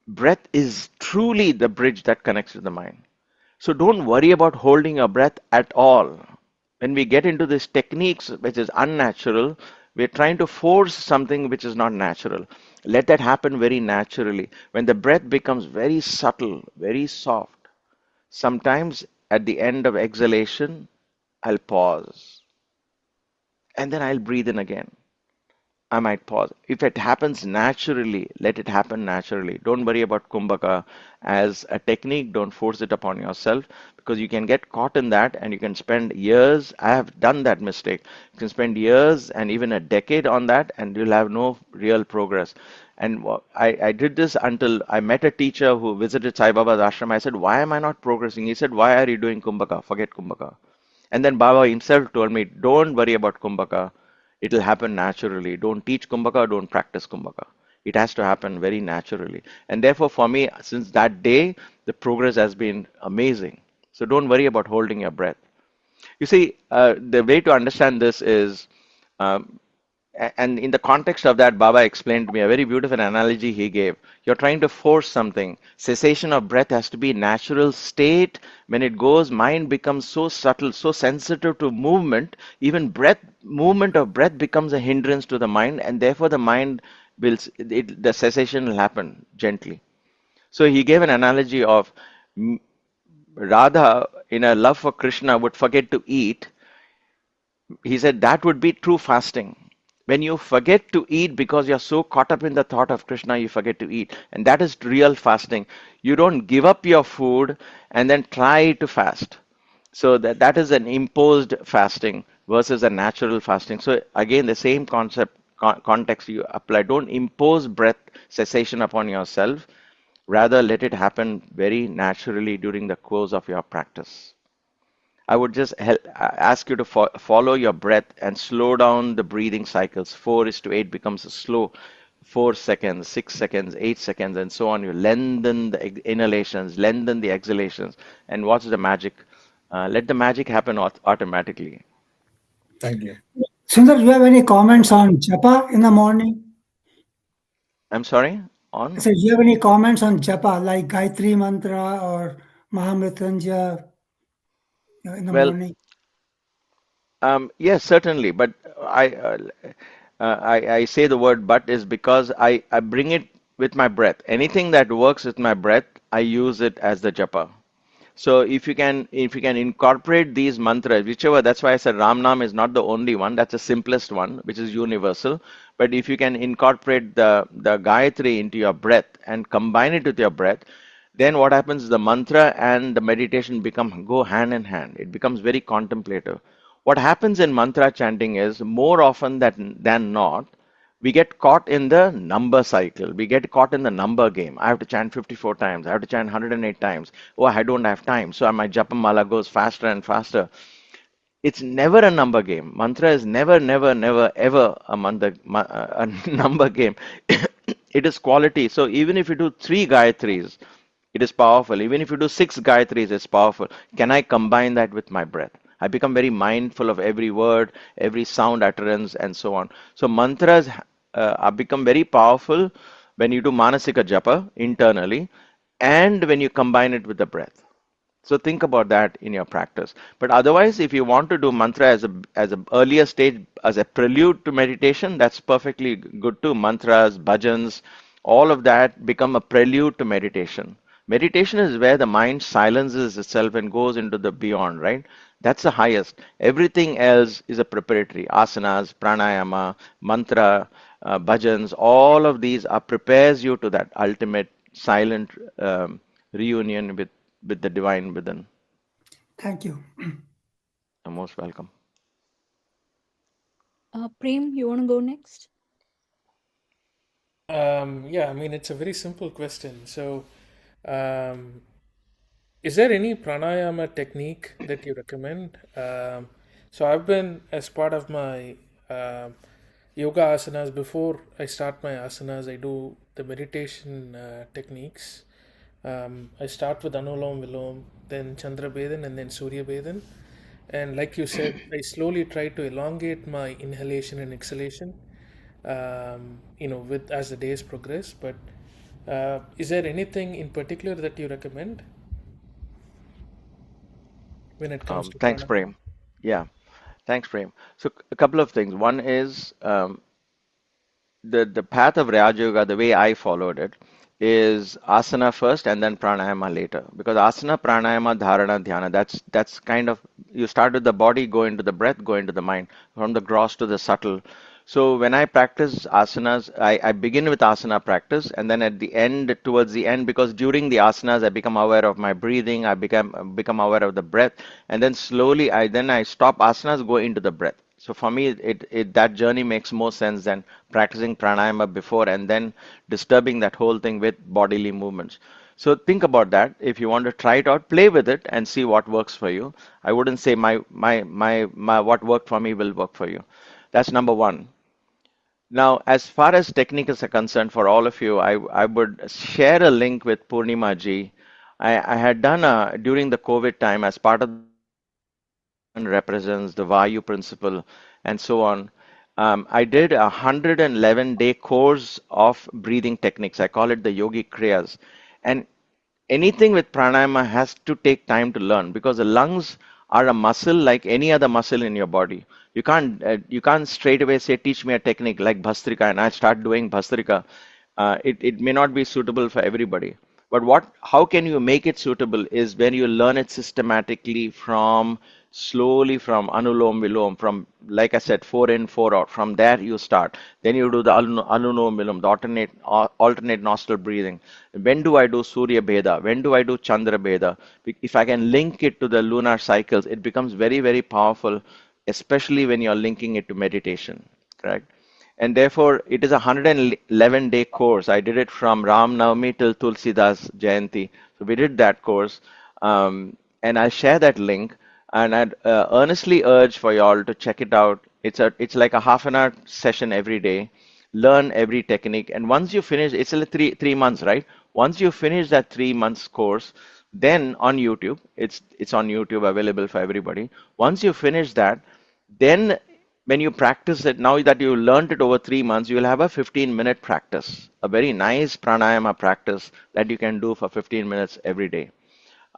Breath is truly the bridge that connects to the mind. So don't worry about holding your breath at all. When we get into these techniques, which is unnatural, We're trying to force something which is not natural. Let that happen very naturally. When the breath becomes very subtle, very soft, sometimes at the end of exhalation, I'll pause and then I'll breathe in again. I might pause. If it happens naturally, let it happen naturally. Don't worry about Kumbhaka as a technique. Don't force it upon yourself because you can get caught in that and you can spend years. I have done that mistake. You can spend years and even a decade on that and you'll have no real progress. And I did this until I met a teacher who visited Sai Baba's ashram. I said, why am I not progressing? He said, why are you doing Kumbhaka? Forget Kumbhaka. And then Baba himself told me, don't worry about Kumbhaka. It'll happen naturally. Don't teach Kumbhaka, don't practice Kumbhaka. It has to happen very naturally. And therefore, for me, since that day, the progress has been amazing. So don't worry about holding your breath. You see, the way to understand this is um, and in the context of that, Baba explained to me a very beautiful analogy he gave. You're trying to force something. Cessation of breath has to be natural state. When it goes, mind becomes so subtle, so sensitive to movement. Even movement of breath becomes a hindrance to the mind, and therefore the mind will, the cessation will happen gently. So he gave an analogy of Radha, in her love for Krishna, would forget to eat. He said that would be true fasting. When you forget to eat because you're so caught up in the thought of Krishna, you forget to eat. And that is real fasting. You don't give up your food and then try to fast. So that is an imposed fasting versus a natural fasting. So again, the same concept, context you apply. Don't impose breath cessation upon yourself. Rather, let it happen very naturally during the course of your practice. I would just ask you to follow your breath and slow down the breathing cycles. 4:8 becomes a slow 4 seconds, 6 seconds, 8 seconds, and so on. You lengthen the inhalations, lengthen the exhalations, and watch the magic. Let the magic happen automatically.
Thank you.
Sundar, do you have any comments on japa in the morning?
I'm sorry?
I
On?
said, do you have any comments on japa like Gayathri Mantra or Maha Mrityunjaya in the
Well,
morning?
yes, certainly. But I, uh, I say the word but is because I bring it with my breath. Anything that works with my breath, I use it as the japa. So if you can incorporate these mantras, whichever, that's why I said Ram Nam is not the only one, that's the simplest one, which is universal. But if you can incorporate the Gayatri into your breath and combine it with your breath, then what happens is the mantra and the meditation go hand in hand. It becomes very contemplative. What happens in mantra chanting is more often than not, we get caught in the number cycle. We get caught in the number game. I have to chant 54 times. I have to chant 108 times. Oh, I don't have time. So my japamala goes faster and faster. It's never a number game. Mantra is never, never, never, ever a number game. It is quality. So even if you do 3 Gayatris, it is powerful. Even if you do 6 Gayatris, it's powerful. Can I combine that with my breath? I become very mindful of every word, every sound utterance, and so on. So mantras are become very powerful when you do manasika japa internally, and when you combine it with the breath. So think about that in your practice. But otherwise, if you want to do mantra as a earlier stage, as a prelude to meditation, that's perfectly good too. Mantras, bhajans, all of that become a prelude to meditation. Meditation is where the mind silences itself and goes into the beyond, right? That's the highest. Everything else is a preparatory. Asanas, pranayama, mantra, bhajans, all of these are prepares you to that ultimate silent reunion with the divine within.
Thank you.
You're most welcome.
Prem, you want to go next?
Yeah, I mean, it's a very simple question. So, um, is there any pranayama technique that you recommend? So, I've been as part of my yoga asanas. Before I start my asanas, I do the meditation techniques. I start with Anulom Vilom, then Chandra Bedan, and then Surya Bedan. And like you said, I slowly try to elongate my inhalation and exhalation, with as the days progress. But is there anything in particular that you recommend when it comes to
Thanks,
pranayama?
Prem. Yeah. Thanks, Prem. So a couple of things. One is the path of Raja Yoga, the way I followed it, is asana first and then pranayama later. Because asana, pranayama, dharana, dhyana, that's kind of you start with the body, go into the breath, go into the mind, from the gross to the subtle. So when I practice asanas, I begin with asana practice, and then at the end, towards the end, because during the asanas I become aware of my breathing, I become aware of the breath, and then slowly I stop asanas, go into the breath. So for me, that journey makes more sense than practicing pranayama before and then disturbing that whole thing with bodily movements. So think about that. If you want to try it out, play with it and see what works for you. I wouldn't say my what worked for me will work for you. That's number one. Now, as far as techniques are concerned, for all of you, I would share a link with Purnima ji. I had done during the COVID time as part of represents the Vayu principle and so on. I did a 111-day course of breathing techniques. I call it the Yogic Kriyas. And anything with pranayama has to take time to learn because the lungs are a muscle like any other muscle in your body. You can't straight away say teach me a technique like bhastrika and I start doing bhastrika. It may not be suitable for everybody. But how can you make it suitable is when you learn it systematically slowly from anulom vilom, from like I said, 4 in, 4 out. From there you start. Then you do the anulom vilom, the alternate nostril breathing. When do I do Surya Bheda? When do I do Chandra Bheda? If I can link it to the lunar cycles, it becomes very, very powerful, especially when you're linking it to meditation. Correct? And therefore, it is a 111-day course. I did it from Ram Navami till Tulsidas Jayanti. So we did that course. And I'll share that link. And I'd earnestly urge for y'all to check it out. It's like a half an hour session every day. Learn every technique. And once you finish, it's like three months, right? Once you finish that 3 months course, then on YouTube, it's on YouTube available for everybody. Once you finish that, then when you practice it, now that you learned it over 3 months, you will have a 15-minute practice, a very nice pranayama practice that you can do for 15 minutes every day.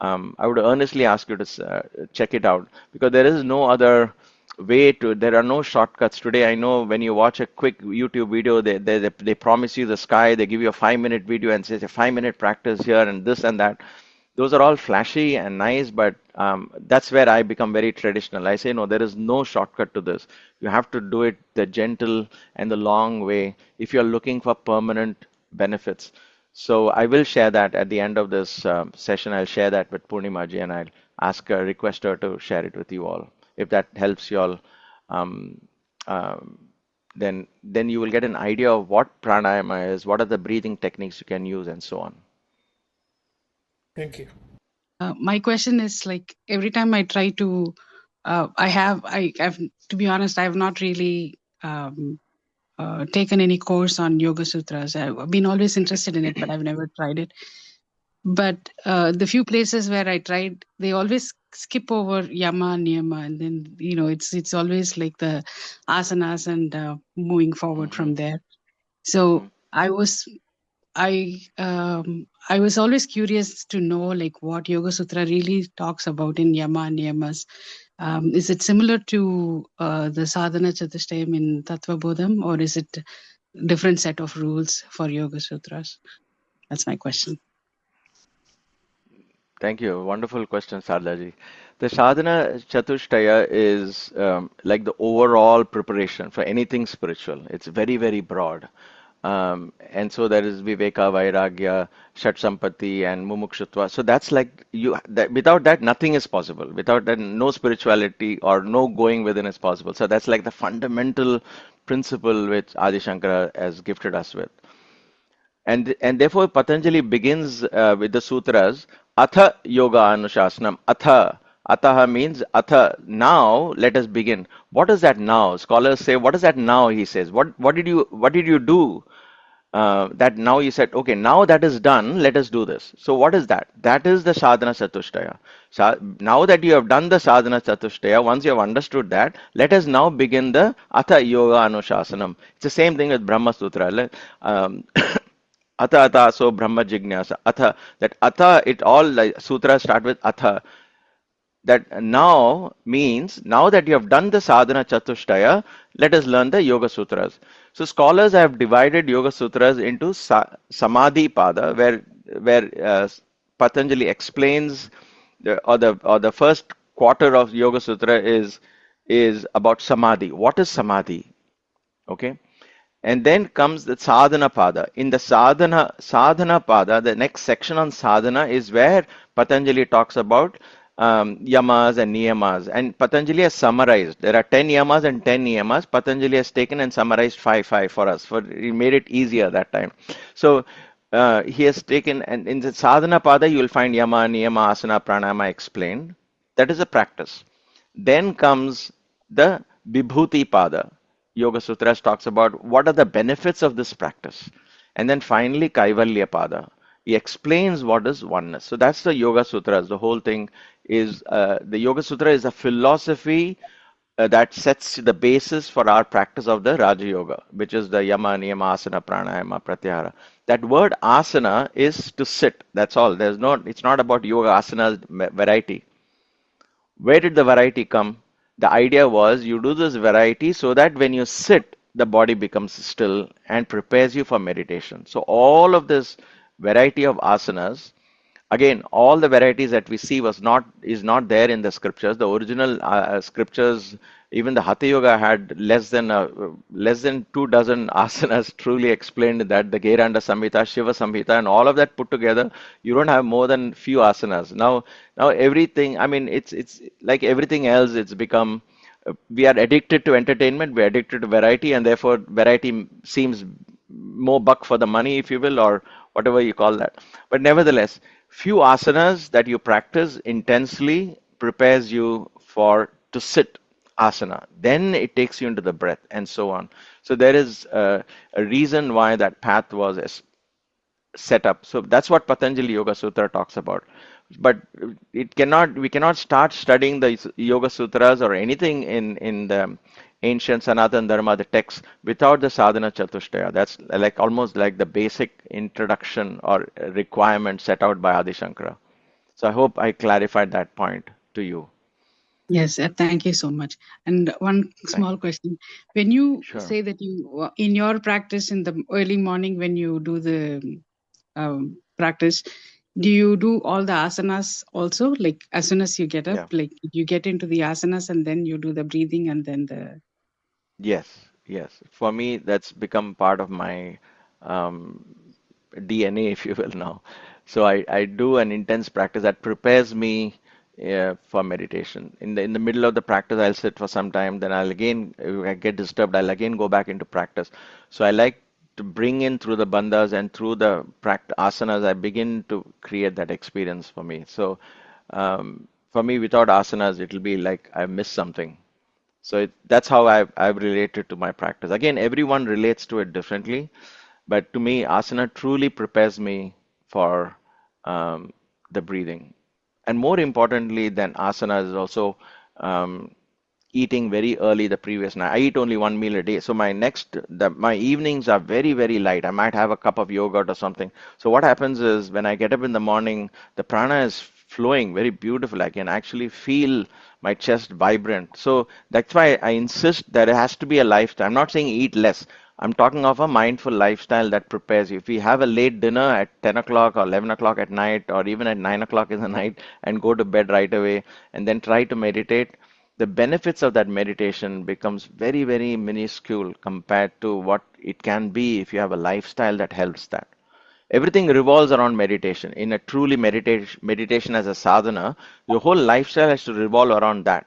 I would earnestly ask you to check it out because there is no other way there are no shortcuts. Today, I know when you watch a quick YouTube video, they promise you the sky, they give you a 5-minute video and say a 5-minute practice here and this and that. Those are all flashy and nice, but that's where I become very traditional. I say, no, there is no shortcut to this. You have to do it the gentle and the long way if you're looking for permanent benefits. So I will share that at the end of this session. I'll share that with Purnimaji and I'll ask her, request her to share it with you all. If that helps you all, um, then you will get an idea of what pranayama is, what are the breathing techniques you can use, and so on.
Thank you.
My question is like every time I try to, I've to be honest, I have not really taken any course on Yoga Sutras. I've been always interested in it, but I've never tried it. But the few places where I tried, they always skip over Yama and Niyama, and then it's always like the asanas and moving forward from there. So I was always curious to know like what Yoga Sutra really talks about in Yama and Niyamas. Is it similar to the Sadhana Chatushtayam in Tattva Bodham, or is it a different set of rules for Yoga Sutras? That's my question.
Thank you. Wonderful question, Sardaji. The Sadhana Chatushtaya is like the overall preparation for anything spiritual. It's very, very broad. And so there is Viveka, Vairagya, Shat Sampati, and Mumukshutva. So that's like without that, nothing is possible. Without that, no spirituality or no going within is possible. So that's like the fundamental principle which Adi Shankara has gifted us with. And therefore Patanjali begins with the sutras, Atha Yoga Anushasanam. Atha means Atha. Now let us begin. What is that now? Scholars say, what is that now? He says, what did you do? That now you said, okay, now that is done, let us do this. So what is that? That is the sadhana chatushtaya. Now that you have done the sadhana chatushtaya, once you have understood that, let us now begin the Atha Yoga Anushasanam. It's the same thing with Brahma Sutra. Atha atha so brahma jignasa. Atha, that atha, it all like sutras start with atha. That now means now that you have done the sadhana chatushtaya, let us learn the Yoga Sutras. So scholars have divided Yoga Sutras into samadhi pada, where Patanjali explains the first quarter of Yoga Sutra is about samadhi. What is samadhi? Okay. And then comes the sadhana pada. In the sadhana pada, the next section on sadhana is where Patanjali talks about yamas and niyamas. And Patanjali has summarized. There are 10 yamas and 10 niyamas. Patanjali has taken and summarized 5 for us. He made it easier that time. So he has taken, and in the sadhana pada, you will find yama, niyama, asana, pranayama explained. That is a practice. Then comes the Vibhuti Pada. Yoga Sutras talks about what are the benefits of this practice. And then finally, Kaivalya Pada. He explains what is oneness. So that's the Yoga Sutras. The whole thing is the Yoga Sutra is a philosophy that sets the basis for our practice of the Raja Yoga, which is the Yama, Niyama, Asana, Pranayama, Pratyahara. That word asana is to sit. That's all. It's not about yoga asanas variety. Where did the variety come? The idea was you do this variety so that when you sit, the body becomes still and prepares you for meditation. So, all of this variety of asanas, again, all the varieties that we see is not there in the scriptures. The original scriptures, even the Hatha Yoga had less than 2 dozen asanas truly explained that the Geranda Samhita, Shiva Samhita, and all of that put together, you don't have more than few asanas. Now everything, I mean, it's like everything else. It's become we are addicted to entertainment, we're addicted to variety, and therefore variety seems more buck for the money, if you will, or whatever you call that. But nevertheless, few asanas that you practice intensely prepares you for to sit asana. Then it takes you into the breath and so on. So there is a reason why that path was set up. So that's what Patanjali Yoga Sutra talks about. But we cannot start studying the Yoga Sutras or anything in the ancient Sanatana Dharma, the text, without the sadhana chatushtaya. That's like almost like the basic introduction or requirement set out by Adi Shankara. So I hope I clarified that point to you.
Yes, thank you so much. And one small question. When you
Sure.
say that you, in your practice in the early morning, when you do the practice, do you do all the asanas also? Like as soon as you get up,
Yeah.
like you get into the asanas and then you do the breathing and then the...
Yes. For me, that's become part of my um, DNA, if you will, now. So I do an intense practice that prepares me for meditation. In the middle of the practice, I'll sit for some time, then I'll again, if I get disturbed, I'll again go back into practice. So I like to bring in through the bandhas and through the asanas, I begin to create that experience for me. So for me, without asanas, it'll be like I missed something. So that's how I've related to my practice. Again, everyone relates to it differently, but to me, asana truly prepares me for um, the breathing. And more importantly than asana is also um, eating very early the previous night. I eat only one meal a day, so my evenings are very, very light. I might have a cup of yogurt or something. So what happens is when I get up in the morning, the prana is flowing very beautiful. I can actually feel my chest vibrant. So that's why I insist that it has to be a lifestyle. I'm not saying eat less. I'm talking of a mindful lifestyle that prepares you. If we have a late dinner at 10 o'clock or 11 o'clock at night, or even at 9 o'clock in the night, and go to bed right away, and then try to meditate, the benefits of that meditation becomes very, very minuscule compared to what it can be if you have a lifestyle that helps that. Everything revolves around meditation. In a truly meditation as a sadhana, your whole lifestyle has to revolve around that.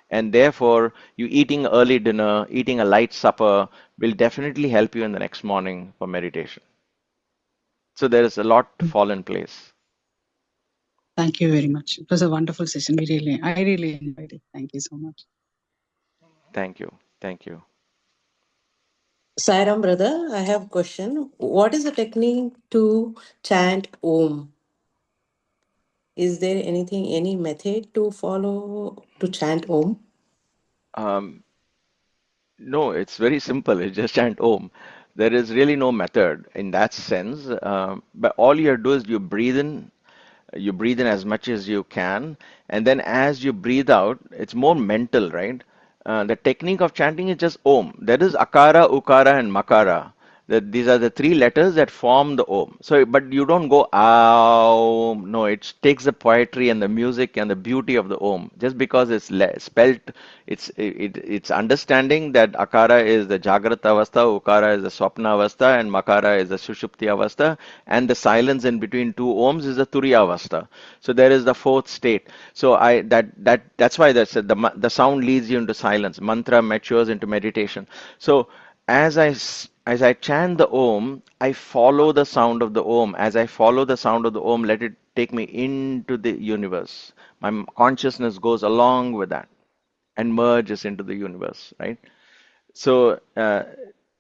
And therefore, you eating early dinner, eating a light supper will definitely help you in the next morning for meditation. So there is a lot to fall in place.
Thank you very much. It was a wonderful session. I really enjoyed it. Thank you so much.
Thank you. Thank you.
Sairam brother, I have a question. What is the technique to chant Om? Is there any method to follow to chant Om?
Um, No, it's very simple. It's just chant Om. There is really no method in that sense. But all you have to do is you breathe in. You breathe in as much as you can, and then as you breathe out, it's more mental, right? The technique of chanting is just Om. There is Akara, Ukara, and Makara. These are the three letters that form the Om. So, but you don't go Aum. No, it takes the poetry and the music and the beauty of the Om. Just because it's spelt, it's understanding that Akara is the Jagrata Avastha, Ukara is the Swapna Avastha, and Makara is the Sushupti Avastha, and the silence in between two Oms is the Turiya Avastha. So there is the fourth state. So that's why the sound leads you into silence. Mantra matures into meditation. So as I chant the Om, I follow the sound of the Om. As I follow the sound of the Om, let it take me into the universe. My consciousness goes along with that and merges into the universe, right? So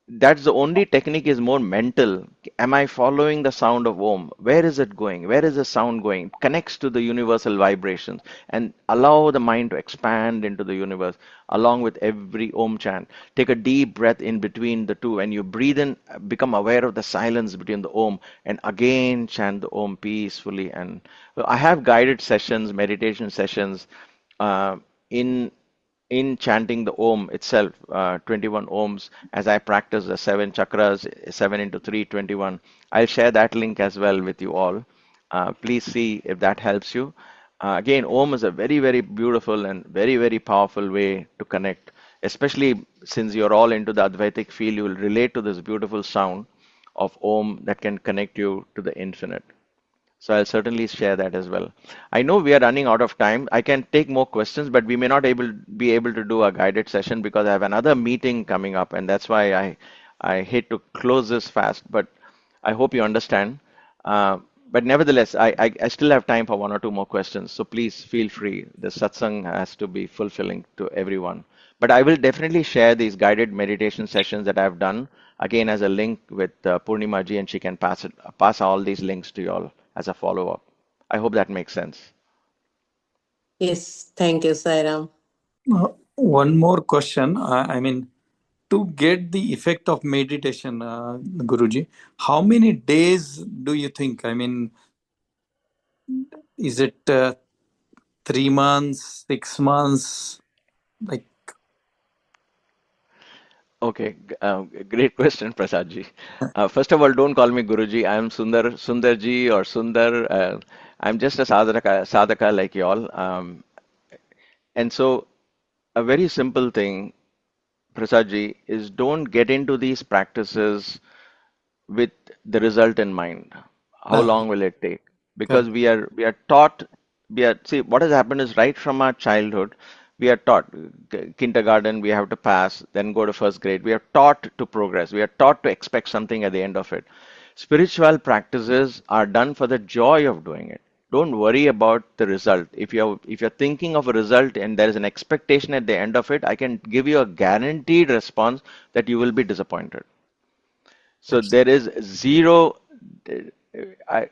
that's the only technique is more mental. Am I following the sound of Om? Where is it going? Where is the sound going? Connects to the universal vibrations and allow the mind to expand into the universe along with every Om chant. Take a deep breath in between the two. When you breathe in, become aware of the silence between the Om and again chant the Om peacefully. And I have guided sessions, meditation sessions uh, in chanting the Om itself, 21 Ohms, as I practice the seven chakras, 7 into 3, 21. I'll share that link as well with you all. Please see if that helps you. Again, Om is a very, very beautiful and very, very powerful way to connect, especially since you're all into the Advaitic field, you will relate to this beautiful sound of Om that can connect you to the infinite. So I'll certainly share that as well. I know we are running out of time. I can take more questions, but we may not be able to do a guided session because I have another meeting coming up, and that's why I hate to close this fast. But I hope you understand. But nevertheless, I still have time for one or two more questions. So please feel free. The satsang has to be fulfilling to everyone. But I will definitely share these guided meditation sessions that I've done again as a link with Purnima ji, and she can pass all these links to you all as a follow-up. I hope that makes sense.
Yes, thank you, Sairam.
One more question. To get the effect of meditation, Guruji, how many days do you think? Is it 3 months, 6 months? Like,
Okay, great question, Prasad ji. First of all, don't call me Guruji. I am Sundar ji or Sundar. I'm just a sadhaka like you all. And so, a very simple thing, Prasad ji, is don't get into these practices with the result in mind. How
uh,
long will it take? Because
correct.
we are taught, see, what has happened is right from our childhood we are taught, kindergarten we have to pass, then go to first grade. We are taught to progress. We are taught to expect something at the end of it. Spiritual practices are done for the joy of doing it. Don't worry about the result. If you're thinking of a result and there is an expectation at the end of it, I can give you a guaranteed response that you will be disappointed. So there is zero, I,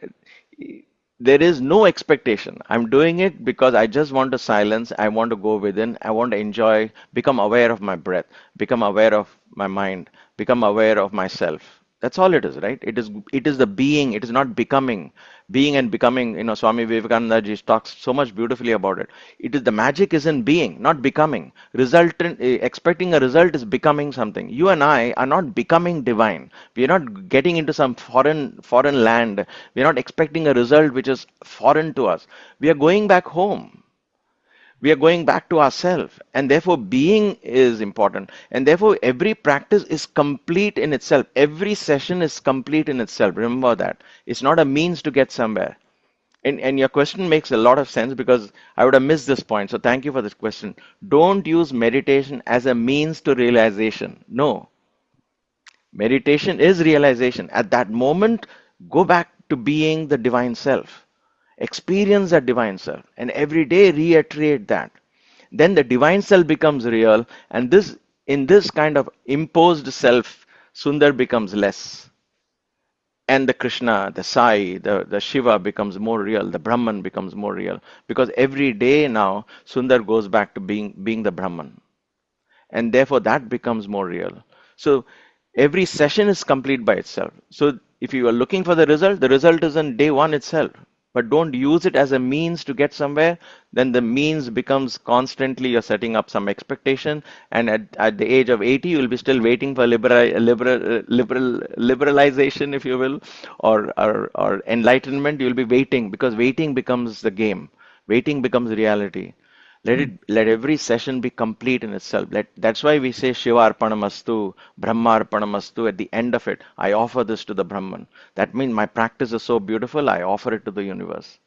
there is no expectation. I'm doing it because I just want to silence. I want to go within. I want to enjoy, become aware of my breath, become aware of my mind, become aware of myself. That's all it is, right? It is the being. It is not becoming. Being and becoming. Swami Vivekananda ji talks so much beautifully about it. It is the magic is in being, not becoming. Expecting a result is becoming something. You and I are not becoming divine. We are not getting into some foreign land. We are not expecting a result which is foreign to us. We are going back home. We are going back to ourselves, and therefore being is important, and therefore every practice is complete in itself. Every session is complete in itself. Remember that it's not a means to get somewhere. And your question makes a lot of sense because I would have missed this point. So thank you for this question. Don't use meditation as a means to realization. No, meditation is realization. At that moment, go back to being the divine self. Experience that divine self and every day reiterate that. Then the divine self becomes real, and in this kind of imposed self, Sundar becomes less. And the Krishna, the Sai, the Shiva becomes more real, the Brahman becomes more real. Because every day now, Sundar goes back to being the Brahman. And therefore that becomes more real. So every session is complete by itself. So if you are looking for the result is in day one itself. but don't use it as a means to get somewhere, then the means becomes constantly you're setting up some expectation, and at the age of 80, you'll be still waiting for liberalization, if you will, or enlightenment. You'll be waiting because waiting becomes the game. Waiting becomes reality. Let every session be complete in itself. That's why we say Shiva Arpanamastu, Brahma Arpanamastu at the end of it. I offer this to the Brahman. That means my practice is so beautiful, I offer it to the universe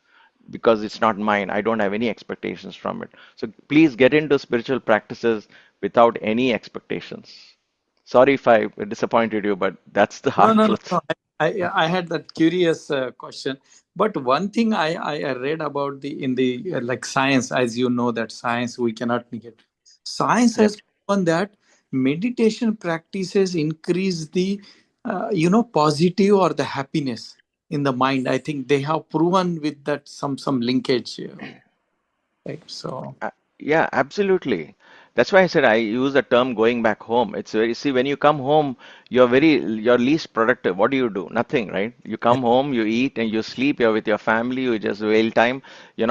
because it's not mine. I don't have any expectations from it. So please get into spiritual practices without any expectations. Sorry if I disappointed you, but that's the
No,
hard
no, no,
truth.
no. I had that curious question. But one thing I read about in the like science, as you know, that science we cannot negate. Science
Yep.
has proven that meditation practices increase the positive or the happiness in the mind. I think they have proven with that some linkage, right? So
Uh, Yeah, absolutely. That's why I said I use the term going back home. It's very, see, when you come home, you're least productive. What do? Nothing, right? You come home, you eat and you sleep, you're with your family, you just wail time. You're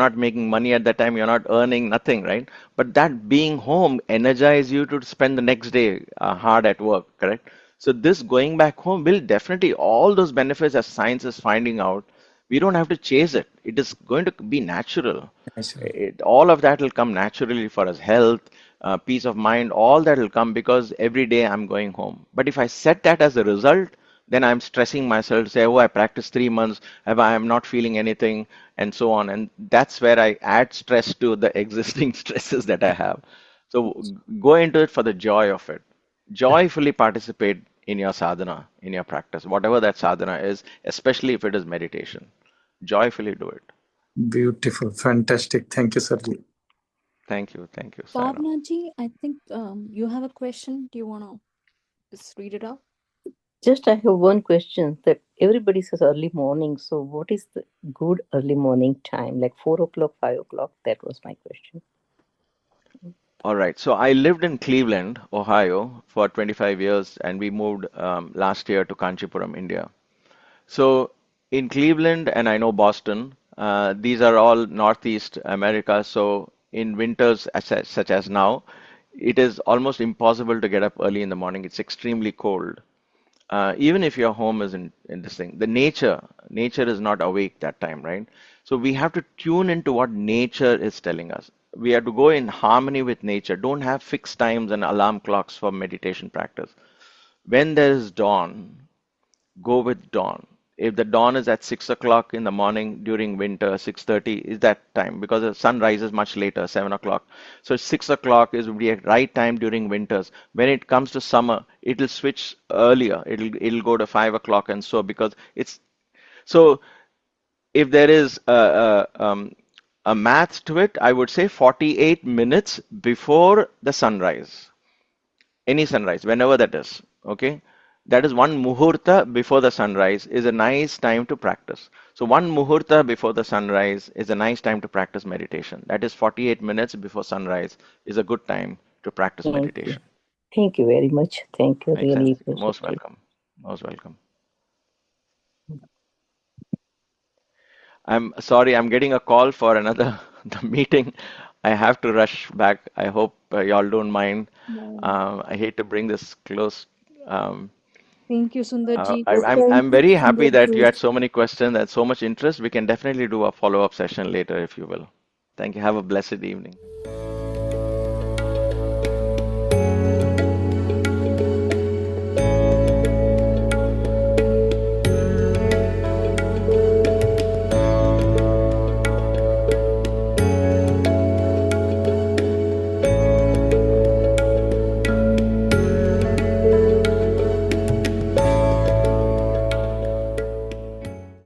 not making money at that time, you're not earning nothing, right? But that being home energize you to spend the next day hard at work, correct? So this going back home will definitely all those benefits as science is finding out. We don't have to chase it. It is going to be natural.
actually,
All of that will come naturally for us. Health, peace of mind, all that will come because every day I'm going home. But if I set that as a result, then I'm stressing myself to say, oh, I practiced 3 months, I am not feeling anything, and so on. And that's where I add stress to the existing stresses that I have. So go into it for the joy of it. Joyfully participate in your sadhana, in your practice, whatever that sadhana is, especially if it is meditation. Joyfully do it.
beautiful, fantastic. Thank you, Sarji.
Thank you, Saira.
Bhavna ji, I think you have a question. Do you want to just read it out?
Just I have one question that everybody says early morning. So what is the good early morning time? Like 4 o'clock, 5 o'clock? That was my question.
All right. So I lived in Cleveland, Ohio for 25 years, and we moved last year to Kanchipuram, India. So in Cleveland, and I know Boston, these are all Northeast America. So in winters, such as now, it is almost impossible to get up early in the morning. It's extremely cold. Even if your home is in this thing, the nature is not awake that time, right? So we have to tune into what nature is telling us. We have to go in harmony with nature. Don't have fixed times and alarm clocks for meditation practice. When there is dawn, go with dawn. If the dawn is at 6 o'clock in the morning during winter, 6:30 is that time because the sun rises much later, 7 o'clock. So 6 o'clock is the right time during winters. When it comes to summer, it'll switch earlier. It'll go to 5 o'clock and so because it's so if there is a math to it, I would say 48 minutes before the sunrise, any sunrise, whenever that is. Okay, that is one muhurta before the sunrise is a nice time to practice. So one muhurta before the sunrise is a nice time to practice meditation. That is 48 minutes before sunrise is a good time to practice
Thank you.
meditation.
Thank you very much. Thank you.
Makes sense.
Really appreciate
Most
it.
welcome. Most welcome. I'm sorry, I'm getting a call for another the meeting. I have to rush back. I hope y'all don't mind.
No.
I hate to bring this close. Um,
Thank you, Sundarji.
I'm
Thank you,
very happy that you
Sundarji.
had so many questions and so much interest. We can definitely do a follow-up session later if you will. Thank you. Have a blessed evening.